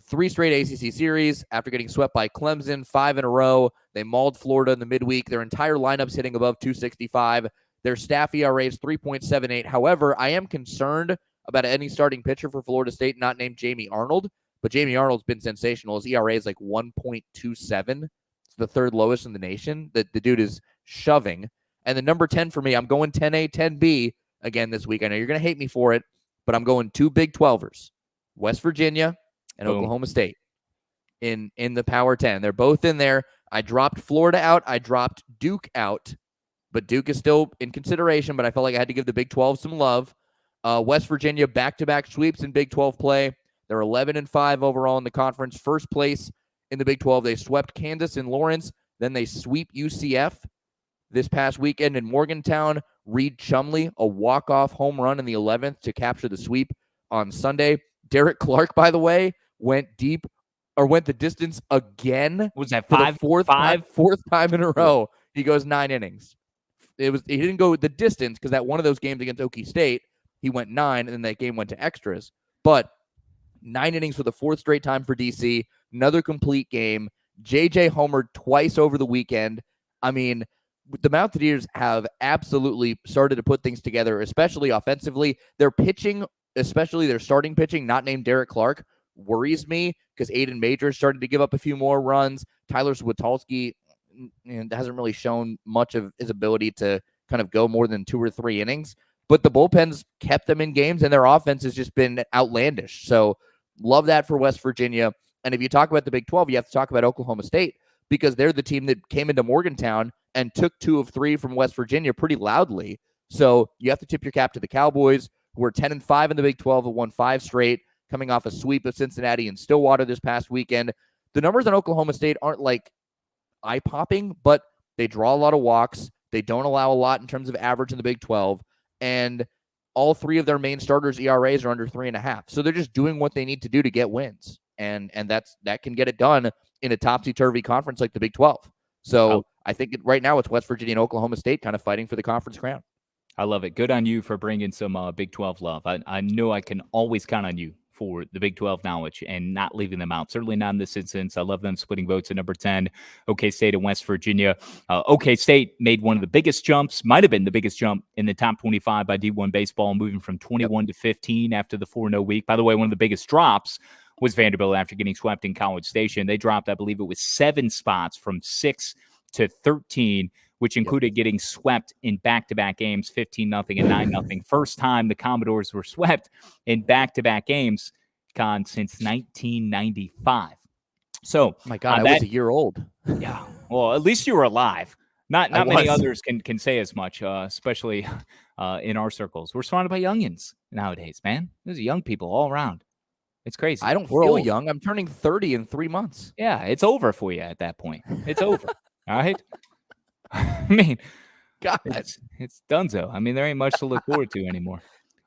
Speaker 2: 3 straight ACC series after getting swept by Clemson 5 in a row. They mauled Florida in the midweek. Their entire lineup's hitting above 265. Their staff ERA is 3.78. However, I am concerned about any starting pitcher for Florida State not named Jamie Arnold, but Jamie Arnold's been sensational. His ERA is like 1.27. It's the 3rd lowest in the nation. The dude is shoving. And the number 10 for me, I'm going 10A, 10B again this week. I know you're going to hate me for it, but I'm going 2 Big 12ers, West Virginia and Oklahoma State in the Power 10. They're both in there. I dropped Florida out. I dropped Duke out, but Duke is still in consideration, but I felt like I had to give the Big 12 some love. West Virginia back-to-back sweeps in Big 12 play. They're 11-5 overall in the conference. First place in the Big 12. They swept Kansas and Lawrence. Then they sweep UCF this past weekend in Morgantown. Reed Chumley, a walk-off home run in the 11th to capture the sweep on Sunday. Derek Clark, by the way, went deep or went the distance again.
Speaker 1: Was that
Speaker 2: for
Speaker 1: five?
Speaker 2: the fourth time in a row? He goes 9 innings. He didn't go the distance because that one of those games against Okie State, he went 9, and then that game went to extras. But 9 innings for the 4th straight time for DC. Another complete game. JJ homered twice over the weekend. I mean, the Mountaineers have absolutely started to put things together, especially offensively. Their pitching, especially their starting pitching, not named Derek Clark, worries me because Aiden Major started to give up a few more runs. Tyler Switolski hasn't really shown much of his ability to kind of go more than 2 or 3 innings. But the bullpens kept them in games, and their offense has just been outlandish. So love that for West Virginia. And if you talk about the Big 12, you have to talk about Oklahoma State because they're the team that came into Morgantown and took 2 of 3 from West Virginia pretty loudly. So you have to tip your cap to the Cowboys, who are 10-5 in the Big 12 and won 5 straight, coming off a sweep of Cincinnati and Stillwater this past weekend. The numbers on Oklahoma State aren't like eye-popping, but they draw a lot of walks. They don't allow a lot in terms of average in the Big 12. And all 3 of their main starters' ERAs are under 3.5. So they're just doing what they need to do to get wins. And that can get it done in a topsy-turvy conference like the Big 12. So I think right now it's West Virginia and Oklahoma State kind of fighting for the conference crown.
Speaker 1: I love it. Good on you for bringing some Big 12 love. I know I can always count on you for the Big 12 knowledge and not leaving them out. Certainly not in this instance. I love them splitting votes at number 10, OK State and West Virginia. OK State made one of the biggest jumps, might have been the biggest jump in the top 25 by D1 baseball, moving from 21 to 15 after the 4-0 week. By the way, one of the biggest drops was Vanderbilt after getting swept in College Station. They dropped, I believe it was 7 spots from 6 to 13, which included getting swept in back-to-back games, 15-0 and 9-0. First time the Commodores were swept in back-to-back games, Kahn, since 1995. So,
Speaker 2: my God, I was a year old.
Speaker 1: Yeah, well, at least you were alive. Not many others can say as much, especially in our circles. We're surrounded by youngins nowadays, man. There's young people all around. It's crazy.
Speaker 2: I don't feel young. I'm turning 30 in 3 months.
Speaker 1: Yeah, it's over for you at that point. It's over. All right. I mean,
Speaker 2: God,
Speaker 1: it's donezo. I mean, there ain't much to look forward to anymore.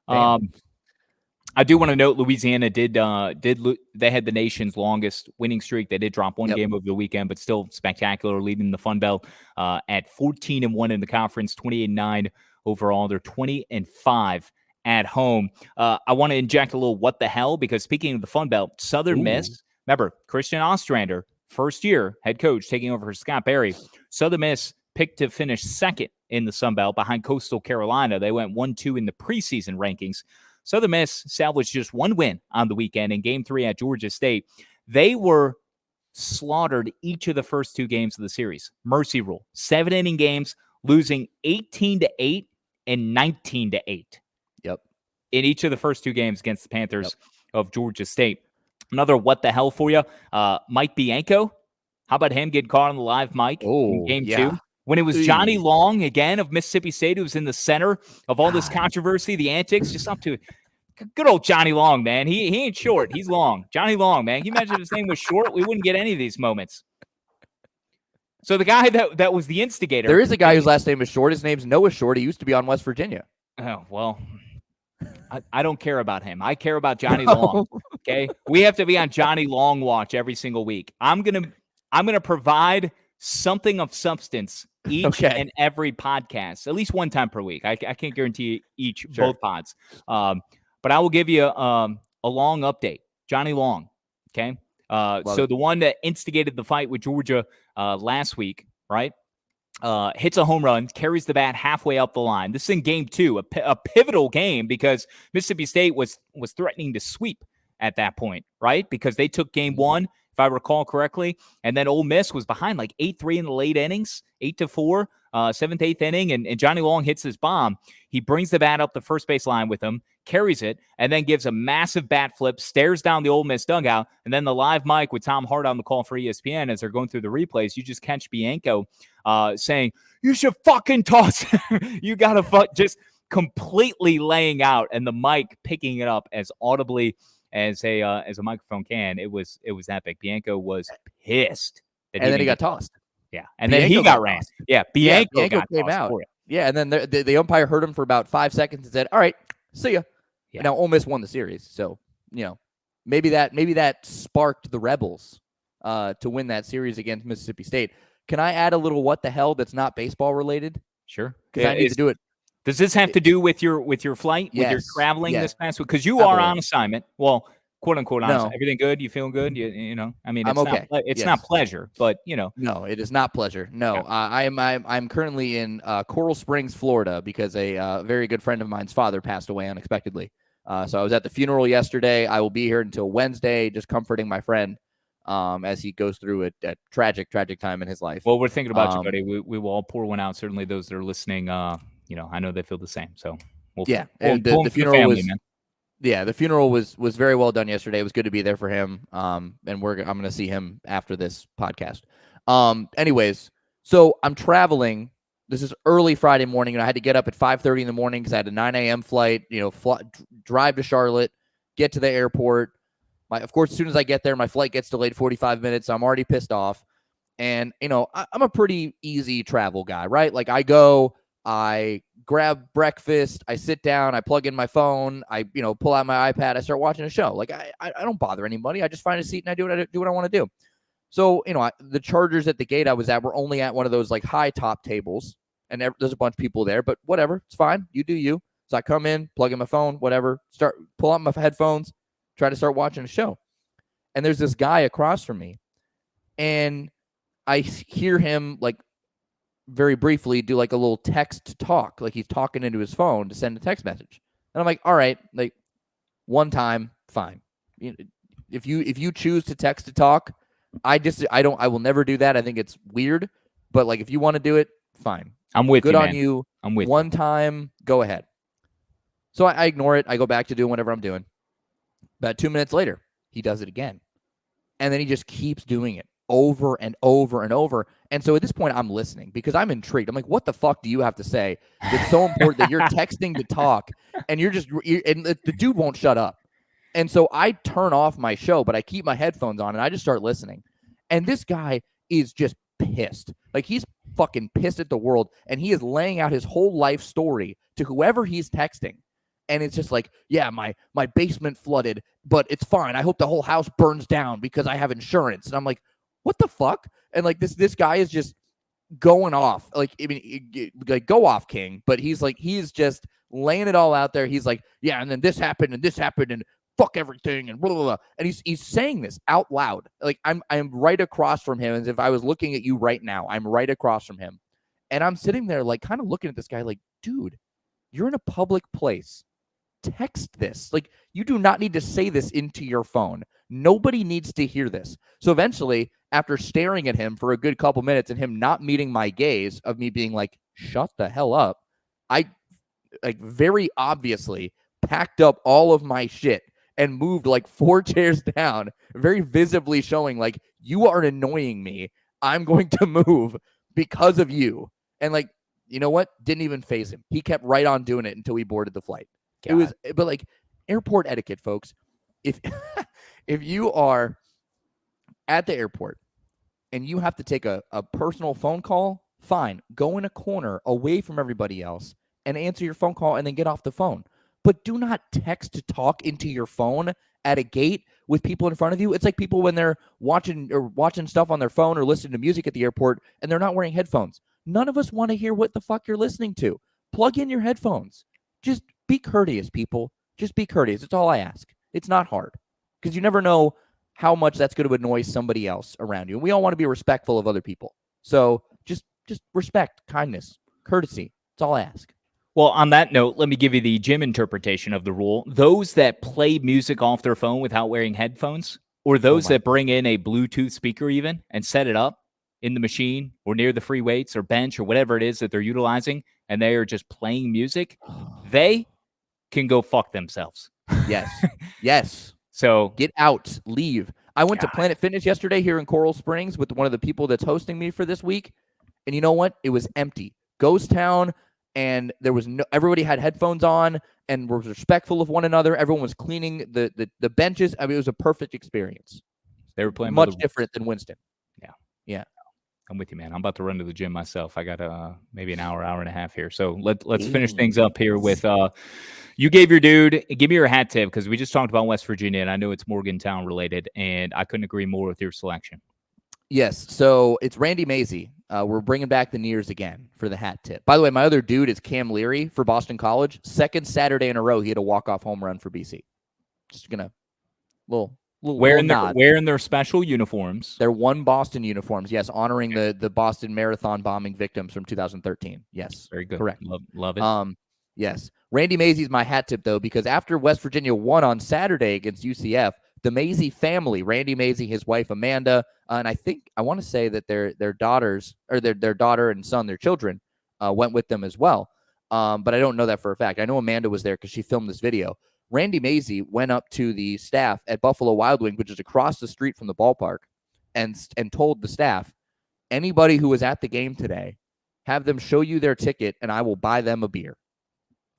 Speaker 1: I do want to note Louisiana did they had the nation's longest winning streak. They did drop one game over the weekend, but still spectacular, leading the Fun Belt at 14-1 in the conference, 28-9 overall. They're 20-5 at home. I want to inject a little what the hell, because speaking of the Fun Belt, Southern Miss, remember Christian Ostrander, first year head coach taking over for Scott Berry. Southern Miss picked to finish second in the Sun Belt behind Coastal Carolina. They went 1-2 in the preseason rankings. Southern Miss salvaged just one win on the weekend in Game 3 at Georgia State. They were slaughtered each of the first 2 games of the series. Mercy rule, 7-inning games, losing 18-8 and 19-8.
Speaker 2: Yep.
Speaker 1: In each of the first 2 games against the Panthers of Georgia State. Another what the hell for you, Mike Bianco. How about him getting caught on the live mic in Game 2? When it was Johnny Long, again, of Mississippi State, who was in the center of all this controversy, the antics, just up to good old Johnny Long, man. He ain't short. He's long. Johnny Long, man. Can you imagine if his name was short? We wouldn't get any of these moments. So the guy that was the instigator.
Speaker 2: There is a guy whose last name is Short. His name's Noah Short. He used to be on West Virginia.
Speaker 1: Oh, well, I don't care about him. I care about Johnny Long, okay? We have to be on Johnny Long watch every single week. I'm gonna provide something of substance each and every podcast, at least one time per week. I can't guarantee both pods, but I will give you a long update. Johnny Long, okay? So the one that instigated the fight with Georgia last week, right? Hits a home run, carries the bat halfway up the line. This is in Game 2, a pivotal game because Mississippi State was threatening to sweep at that point, right? Because they took Game 1, if I recall correctly, and then Ole Miss was behind like 8-3 in the late innings, 8-4, 7th, 8th inning, and Johnny Long hits his bomb. He brings the bat up the first base line with him, carries it, and then gives a massive bat flip, stares down the Ole Miss dugout, and then the live mic with Tom Hart on the call for ESPN as they're going through the replays, you just catch Bianco saying, "You should fucking toss." You gotta just completely laying out, and the mic picking it up as audibly as a microphone can. It was epic. Bianco was pissed,
Speaker 2: and then he got tossed.
Speaker 1: Yeah, and then he got ran. Yeah, Bianco
Speaker 2: came out. Yeah, and then the umpire heard him for about 5 seconds and said, "All right, see ya." Yeah. Now Ole Miss won the series, so maybe that sparked the Rebels to win that series against Mississippi State. Can I add a little what the hell that's not baseball related?
Speaker 1: Sure.
Speaker 2: Because I need to do it.
Speaker 1: Does this have to do with your flight, with your traveling this past week? Because you are on assignment. Well, quote unquote, on everything good? You feeling good? You know, I mean, it's okay. It's not pleasure, but you know.
Speaker 2: No, it is not pleasure. No, I'm currently in Coral Springs, Florida, because a very good friend of mine's father passed away unexpectedly. So I was at the funeral yesterday. I will be here until Wednesday, just comforting my friend as he goes through a tragic time in his life.
Speaker 1: Well, we're thinking about you, buddy. We will all pour one out. Certainly, those that are listening, you know, I know they feel the same. So
Speaker 2: and the funeral was. Man. Yeah, the funeral was very well done yesterday. It was good to be there for him. And I'm going to see him after this podcast. Anyways, so I'm traveling. This is early Friday morning, and I had to get up at 5:30 in the morning because I had a 9 a.m. flight. You know, drive to Charlotte, get to the airport. Of course, as soon as I get there, my flight gets delayed 45 minutes. So I'm already pissed off. And you know, I'm a pretty easy travel guy, right? Like I go, I grab breakfast, I sit down, I plug in my phone, I pull out my iPad, I start watching a show. Like I don't bother anybody. I just find a seat and I do what I want to do. So the Chargers at the gate I was at were only at one of those like high top tables, and there's a bunch of people there. But whatever, it's fine. You do you. So I come in, plug in my phone, whatever, pull out my headphones, try to start watching a show, and there's this guy across from me, and I hear him like very briefly do like a little text to talk, like he's talking into his phone to send a text message. And I'm like, all right, like one time, fine. If you choose to text to talk, I will never do that. I think it's weird, but like if you want to do it, fine.
Speaker 1: I'm with you.
Speaker 2: Good on you.
Speaker 1: I'm with
Speaker 2: one time, go ahead. So I ignore it. I go back to doing whatever I'm doing. About 2 minutes later, he does it again. And then he just keeps doing it over and over and over. And so at this point, I'm listening because I'm intrigued. I'm like, what the fuck do you have to say that's so important that you're texting to talk and and the dude won't shut up. And so I turn off my show, but I keep my headphones on and I just start listening. And this guy is just pissed. Like he's fucking pissed at the world, and he is laying out his whole life story to whoever he's texting. And it's just like, yeah, my basement flooded, but it's fine. I hope the whole house burns down because I have insurance. And I'm like, what the fuck? And like this guy is just going off. Like, I mean, like go off, King. But he's just laying it all out there. He's like, yeah, and then this happened and fuck everything and blah, blah, blah. And he's saying this out loud. Like I'm right across from him, as if I was looking at you right now. I'm right across from him. And I'm sitting there like kind of looking at this guy like, dude, you're in a public place. Text this. Like, you do not need to say this into your phone. Nobody needs to hear this. So eventually, after staring at him for a good couple minutes and him not meeting my gaze of me being like, shut the hell up, I like very obviously packed up all of my shit and moved like 4 chairs down, very visibly showing like, you are annoying me. I'm going to move because of you. And like, you know what? Didn't even faze him. He kept right on doing it until we boarded the flight. God. It was, but like airport etiquette, folks. If if you are at the airport and you have to take a personal phone call, fine. Go in a corner away from everybody else and answer your phone call and then get off the phone. But do not text to talk into your phone at a gate with people in front of you. It's like people when they're watching stuff on their phone or listening to music at the airport and they're not wearing headphones. None of us want to hear what the fuck you're listening to. Plug in your headphones. Just be courteous, people. Just be courteous. It's all I ask. It's not hard because you never know how much that's going to annoy somebody else around you. And we all want to be respectful of other people. So just respect, kindness, courtesy. That's all I ask.
Speaker 1: Well, on that note, let me give you the gym interpretation of the rule. Those that play music off their phone without wearing headphones, or those that bring in a Bluetooth speaker even and set it up in the machine or near the free weights or bench or whatever it is that they're utilizing, and they are just playing music, they can go fuck themselves.
Speaker 2: Yes. Yes.
Speaker 1: So
Speaker 2: get out, leave. I went to Planet Fitness yesterday here in Coral Springs with one of the people that's hosting me for this week. And you know what? It was empty. Ghost town. And there was everybody had headphones on and was respectful of one another. Everyone was cleaning the benches. I mean, it was a perfect experience.
Speaker 1: They were playing
Speaker 2: much different than Winston.
Speaker 1: Yeah.
Speaker 2: Yeah.
Speaker 1: I'm with you, man. I'm about to run to the gym myself. I got maybe an hour and a half here. So let's finish things up here with You gave your dude. Give me your hat tip because we just talked about West Virginia, and I know it's Morgantown related, and I couldn't agree more with your selection.
Speaker 2: Yes, so it's Randy Mazey. We're bringing back the Nears again for the hat tip. By the way, my other dude is Cam Leary for Boston College. Second Saturday in a row, he had a walk-off home run for BC. Just gonna little
Speaker 1: Wearing their special uniforms.
Speaker 2: They're one Boston uniforms. Yes, honoring the Boston Marathon bombing victims from 2013. Yes,
Speaker 1: very good.
Speaker 2: Correct.
Speaker 1: Love it.
Speaker 2: Yes, Randy Mazey's my hat tip though, because after West Virginia won on Saturday against UCF, the Mazey family, Randy Mazey, his wife Amanda, and I want to say that their daughters or their daughter and son, their children, went with them as well. But I don't know that for a fact. I know Amanda was there because she filmed this video. Randy Mazey went up to the staff at Buffalo Wild Wings, which is across the street from the ballpark, and told the staff, anybody who was at the game today, have them show you their ticket, and I will buy them a beer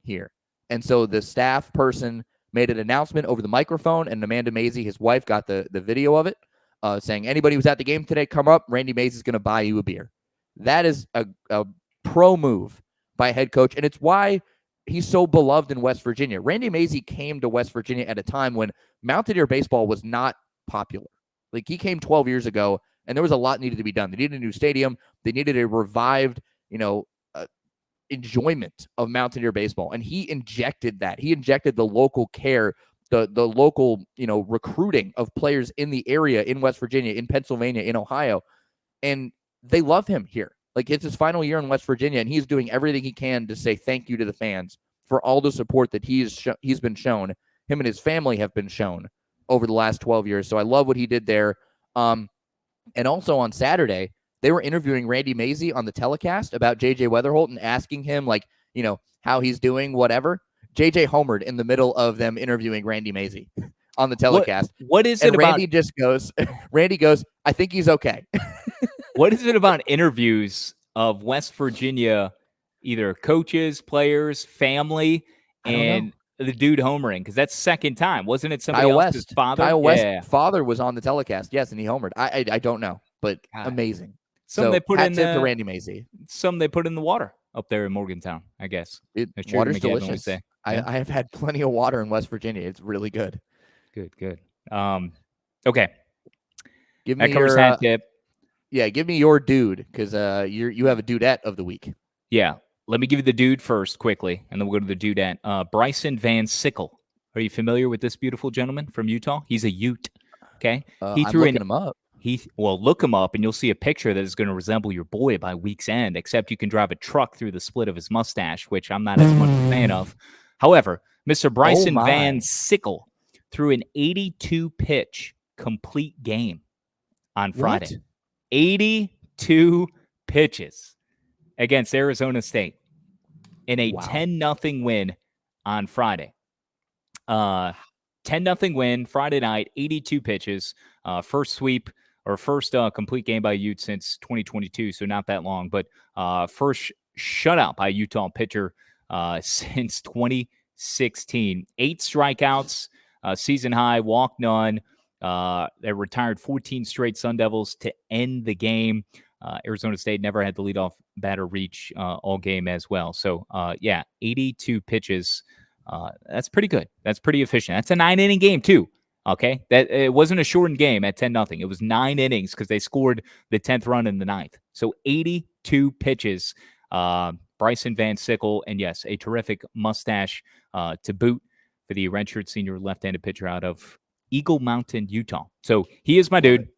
Speaker 2: here. And so the staff person made an announcement over the microphone, and Amanda Mazey, his wife, got the video of it, saying, anybody who's at the game today, come up. Randy Mazey's going to buy you a beer. That is a pro move by a head coach, and it's why he's so beloved in West Virginia. Randy Mazey came to West Virginia at a time when Mountaineer baseball was not popular. Like, he came 12 years ago, and there was a lot needed to be done. They needed a new stadium. They needed a revived, enjoyment of Mountaineer baseball, and he injected that. He injected the local care, the local, recruiting of players in the area, in West Virginia, in Pennsylvania, in Ohio, and they love him here. Like, it's his final year in West Virginia, and he's doing everything he can to say thank you to the fans for all the support that he's been shown. Him and his family have been shown over the last 12 years. So I love what he did there. And also on Saturday, they were interviewing Randy Mazey on the telecast about J.J. Weatherholt and asking him, how he's doing, whatever. J.J. homered in the middle of them interviewing Randy Mazey on the telecast.
Speaker 1: What is
Speaker 2: and
Speaker 1: it
Speaker 2: Randy
Speaker 1: about?
Speaker 2: just goes, Randy goes, I think he's okay.
Speaker 1: What is it about interviews of West Virginia, either coaches, players, family, and the dude homering? Because that's second time. Wasn't it somebody else's father?
Speaker 2: Kyle West's father was on the telecast, yes, and he homered. I don't know, but amazing.
Speaker 1: Some they put in
Speaker 2: to Randy Mazey.
Speaker 1: Some they put in the water up there in Morgantown, I guess.
Speaker 2: Water's delicious. Yeah. I have had plenty of water in West Virginia. It's really good.
Speaker 1: Good. Okay.
Speaker 2: Give me
Speaker 1: your hat tip.
Speaker 2: Yeah, give me your dude, because you have a dudette of the week.
Speaker 1: Yeah. Let me give you the dude first quickly, and then we'll go to the dudette. Bryson Van Sickle. Are you familiar with this beautiful gentleman from Utah? He's a Ute. Okay.
Speaker 2: I'm looking him up.
Speaker 1: Look him up, and you'll see a picture that is going to resemble your boy by week's end, except you can drive a truck through the split of his mustache, which I'm not as much a fan of. However, Mr. Bryson Van Sickle threw an 82-pitch complete game on Friday.
Speaker 2: What?
Speaker 1: 82 pitches against Arizona State in a 10-0 win on Friday. 10-0 win Friday night, 82 pitches, first sweep or first complete game by Ute since 2022, so not that long, but first shutout by a Utah pitcher since 2016. 8 strikeouts, season high, walk none. They retired 14 straight Sun Devils to end the game. Arizona State never had the leadoff batter reach all game as well. So, 82 pitches. That's pretty good. That's pretty efficient. That's a 9-inning game too. Okay, that it wasn't a shortened game at 10-0. It was 9 innings because they scored the 10th run in the 9th. So 82 pitches. Bryson Van Sickle, and yes, a terrific mustache to boot for the redshirt senior left-handed pitcher out of Eagle Mountain, Utah. So he is my dude.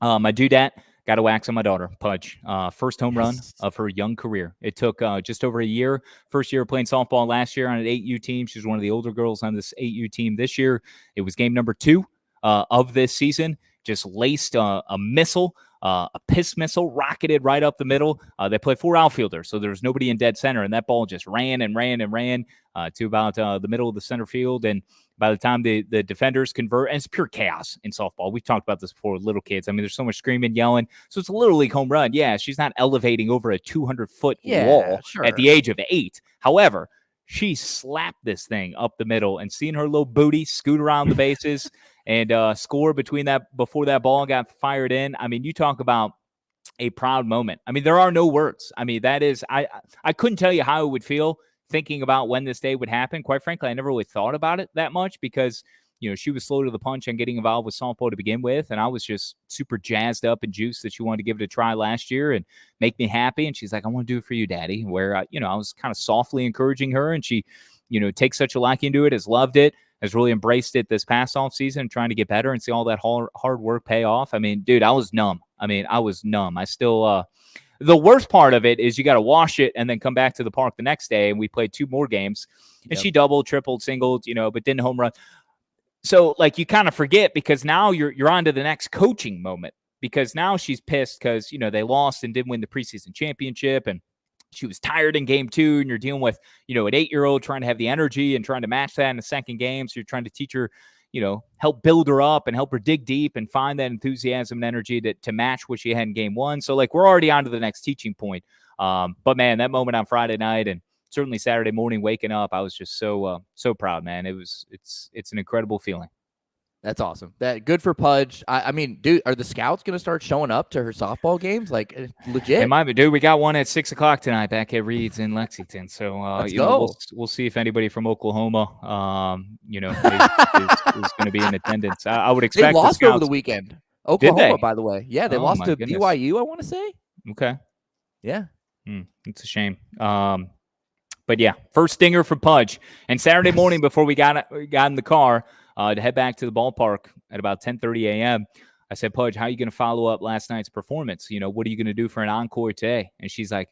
Speaker 1: My dudette. Got to wax on my daughter, Pudge. First home run of her young career. It took just over a year. First year playing softball last year on an 8U team. She's one of the older girls on this 8U team this year. It was game number 2 of this season. Just laced a missile, a piss missile, rocketed right up the middle. They play 4 outfielders, so there's nobody in dead center, and that ball just ran to about the middle of the center field. And by the time the defenders convert, and it's pure chaos in softball. We've talked about this before with little kids. I mean, there's so much screaming, yelling. So it's a little league home run. Yeah, she's not elevating over a 200-foot wall at the age of 8. However, she slapped this thing up the middle, and seeing her little booty scoot around the bases and score before that ball got fired in. I mean, you talk about a proud moment. I mean, there are no words. I mean, that is, I couldn't tell you how it would feel thinking about when this day would happen. Quite frankly, I never really thought about it that much because, she was slow to the punch on getting involved with softball to begin with. And I was just super jazzed up and juiced that she wanted to give it a try last year and make me happy. And she's like, I want to do it for you, Daddy. Where, I was kind of softly encouraging her, and she, takes such a liking to it, has loved it, has really embraced it this past off season, trying to get better and see all that hard work pay off. I mean, dude, I was numb. I still, the worst part of it is you got to wash it and then come back to the park the next day. And we played 2 more games, and she doubled, tripled, singled, but didn't home run. So, like, you kind of forget because now you're on to the next coaching moment, because now she's pissed because, they lost and didn't win the preseason championship, and she was tired in game 2, and you're dealing with, an 8-year-old trying to have the energy and trying to match that in the second game. So you're trying to teach her, help build her up and help her dig deep and find that enthusiasm and energy to match what she had in game 1. So, like, we're already on to the next teaching point. But, man, that moment on Friday night and certainly Saturday morning waking up, I was just so proud, man. It's an incredible feeling.
Speaker 2: That's awesome. That good for Pudge. I mean, dude, are the scouts going to start showing up to her softball games? Like, legit?
Speaker 1: It might be, dude. We got one at 6:00 tonight back at Reed's in Lexington. So,
Speaker 2: Let's go.
Speaker 1: We'll see if anybody from Oklahoma, is going to be in attendance. I would expect
Speaker 2: they lost over the weekend. Oklahoma, by the way. Yeah, they lost to BYU, I want to say.
Speaker 1: Okay.
Speaker 2: Yeah.
Speaker 1: It's a shame. But yeah, first stinger for Pudge. And Saturday morning before we got in the car to head back to the ballpark at about 10:30 a.m., I said, Pudge, how are you going to follow up last night's performance? What are you going to do for an encore today? And she's like,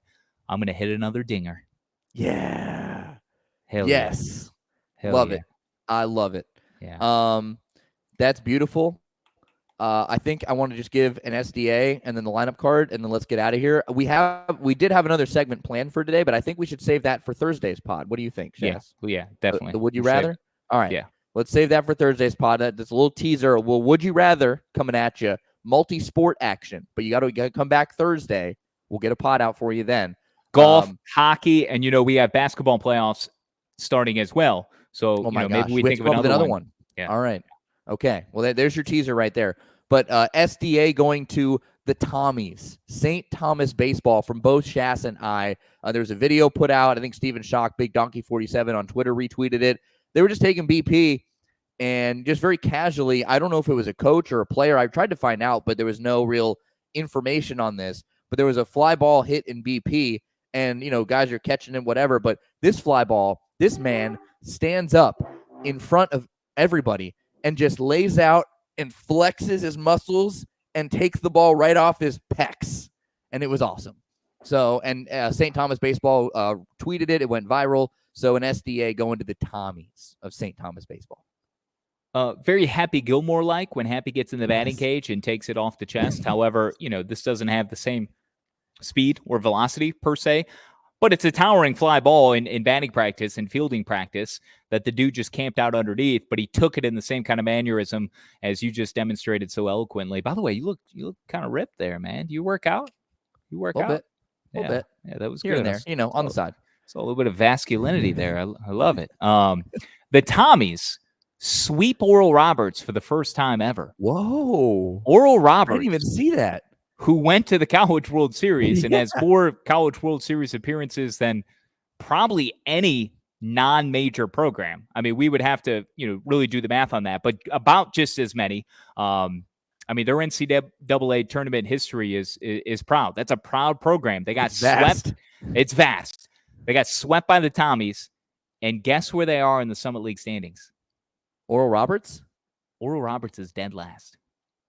Speaker 1: I'm going to hit another dinger.
Speaker 2: Yeah.
Speaker 1: Hell
Speaker 2: yes.
Speaker 1: Hell
Speaker 2: love
Speaker 1: yeah.
Speaker 2: it. I love it.
Speaker 1: Yeah.
Speaker 2: That's beautiful. I think I want to just give an SDA and then the lineup card, and then let's get out of here. We did have another segment planned for today, but I think we should save that for Thursday's pod. What do you think, Schass?
Speaker 1: Yeah, definitely.
Speaker 2: The would you rather? All right.
Speaker 1: Yeah.
Speaker 2: Let's save that for Thursday's pod. That's a little teaser. Well, would you rather coming at you? Multi-sport action, but you got to come back Thursday. We'll get a pod out for you then.
Speaker 1: Golf, hockey, and we have basketball playoffs starting as well. So maybe we think of another
Speaker 2: one.
Speaker 1: Yeah.
Speaker 2: All right. Okay. Well, there's your teaser right there. But SDA going to the Tommies, St. Thomas baseball from both Schass and I. There's a video put out. I think Steven Schock, Big Donkey 47 on Twitter retweeted it. They were just taking BP and just very casually. I don't know if it was a coach or a player. I tried to find out, but there was no real information on this. But there was a fly ball hit in BP, and guys are catching it, whatever. But this fly ball, this man stands up in front of everybody and just lays out and flexes his muscles and takes the ball right off his pecs. And it was awesome. So, and St. Thomas baseball tweeted it. It went viral. So an SDA going to the Tommies of St. Thomas baseball.
Speaker 1: Very Happy Gilmore-like when Happy gets in the batting cage and takes it off the chest. However, this doesn't have the same speed or velocity per se. But it's a towering fly ball in batting practice and fielding practice that the dude just camped out underneath, but he took it in the same kind of mannerism as you just demonstrated so eloquently. By the way, you look kind of ripped there, man. Do you work out? You work out?
Speaker 2: A little bit.
Speaker 1: Yeah, that was
Speaker 2: here
Speaker 1: good.
Speaker 2: and there, on the side.
Speaker 1: So a little bit of vasculinity there. I love it. The Tommies sweep Oral Roberts for the first time ever.
Speaker 2: Whoa.
Speaker 1: Oral Roberts.
Speaker 2: I didn't even see that.
Speaker 1: Who went to the College World Series and has more College World Series appearances than probably any non-major program. I mean, we would have to, really do the math on that, but about just as many. Their NCAA tournament history is proud. That's a proud program. They got swept. It's vast. They got swept by the Tommies, and guess where they are in the Summit League standings?
Speaker 2: Oral Roberts?
Speaker 1: Oral Roberts is dead last.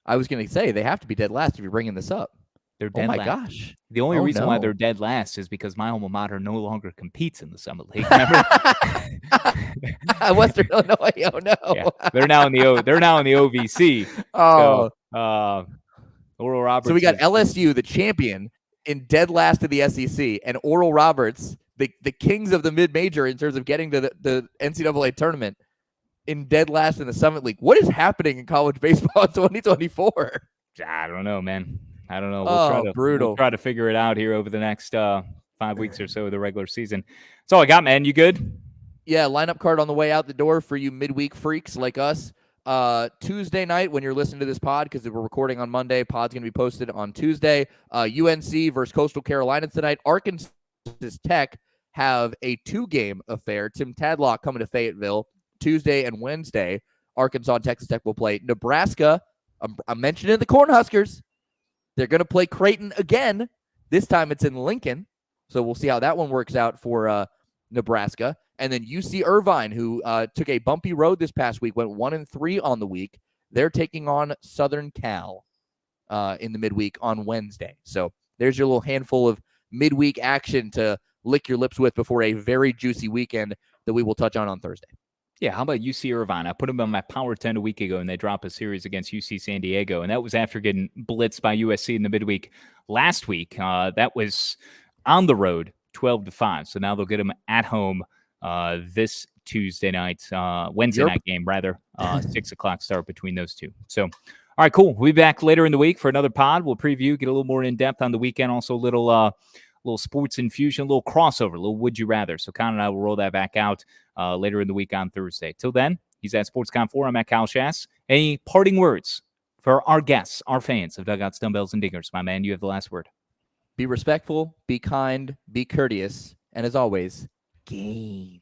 Speaker 2: I was going to say they have to be dead last if you're bringing this up.
Speaker 1: They're dead last.
Speaker 2: Oh, my gosh.
Speaker 1: The only reason why they're dead last is because my alma mater no longer competes in the Summit League. Remember?
Speaker 2: Western Illinois. Oh, no.
Speaker 1: Yeah, they're now in the OVC.
Speaker 2: Oh.
Speaker 1: So, Oral Roberts.
Speaker 2: So we got LSU, the champion, in dead last of the SEC, and Oral Roberts, the kings of the mid-major in terms of getting to the NCAA tournament, in dead last in the Summit League. What is happening in college baseball in 2024?
Speaker 1: I don't know, man. I don't know.
Speaker 2: Brutal.
Speaker 1: We'll try to figure it out here over the next 5 weeks or so of the regular season. That's all I got, man. You good?
Speaker 2: Yeah, lineup card on the way out the door for you midweek freaks like us. Tuesday night when you're listening to this pod, because we're recording on Monday, pod's going to be posted on Tuesday. UNC versus Coastal Carolina tonight. Arkansas Tech have a 2-game affair. Tim Tadlock coming to Fayetteville Tuesday and Wednesday. Arkansas and Texas Tech will play Nebraska. I'm mentioning the Cornhuskers. They're going to play Creighton again. This time it's in Lincoln. So we'll see how that one works out for Nebraska. And then UC Irvine, who took a bumpy road this past week, went 1-3 on the week. They're taking on Southern Cal in the midweek on Wednesday. So there's your little handful of midweek action to lick your lips with before a very juicy weekend that we will touch on Thursday.
Speaker 1: Yeah, how about UC Irvine? I put them on my Power 10 a week ago, and they dropped a series against UC San Diego, and that was after getting blitzed by USC in the midweek last week. That was on the road, 12-5. So now they'll get them at home this Tuesday night, Wednesday night game, rather. 6 o'clock start between those two. So, all right, cool. We'll be back later in the week for another pod. We'll preview, get a little more in-depth on the weekend, also a little sports infusion, a little crossover, a little would you rather. So Con and I will roll that back out later in the week on Thursday. Till then, he's at SportsCon 4. I'm at Kyle Schass. Any parting words for our guests, our fans of Dugouts, Dumbbells, and Dingers? My man, you have the last word.
Speaker 2: Be respectful, be kind, be courteous, and as always, game.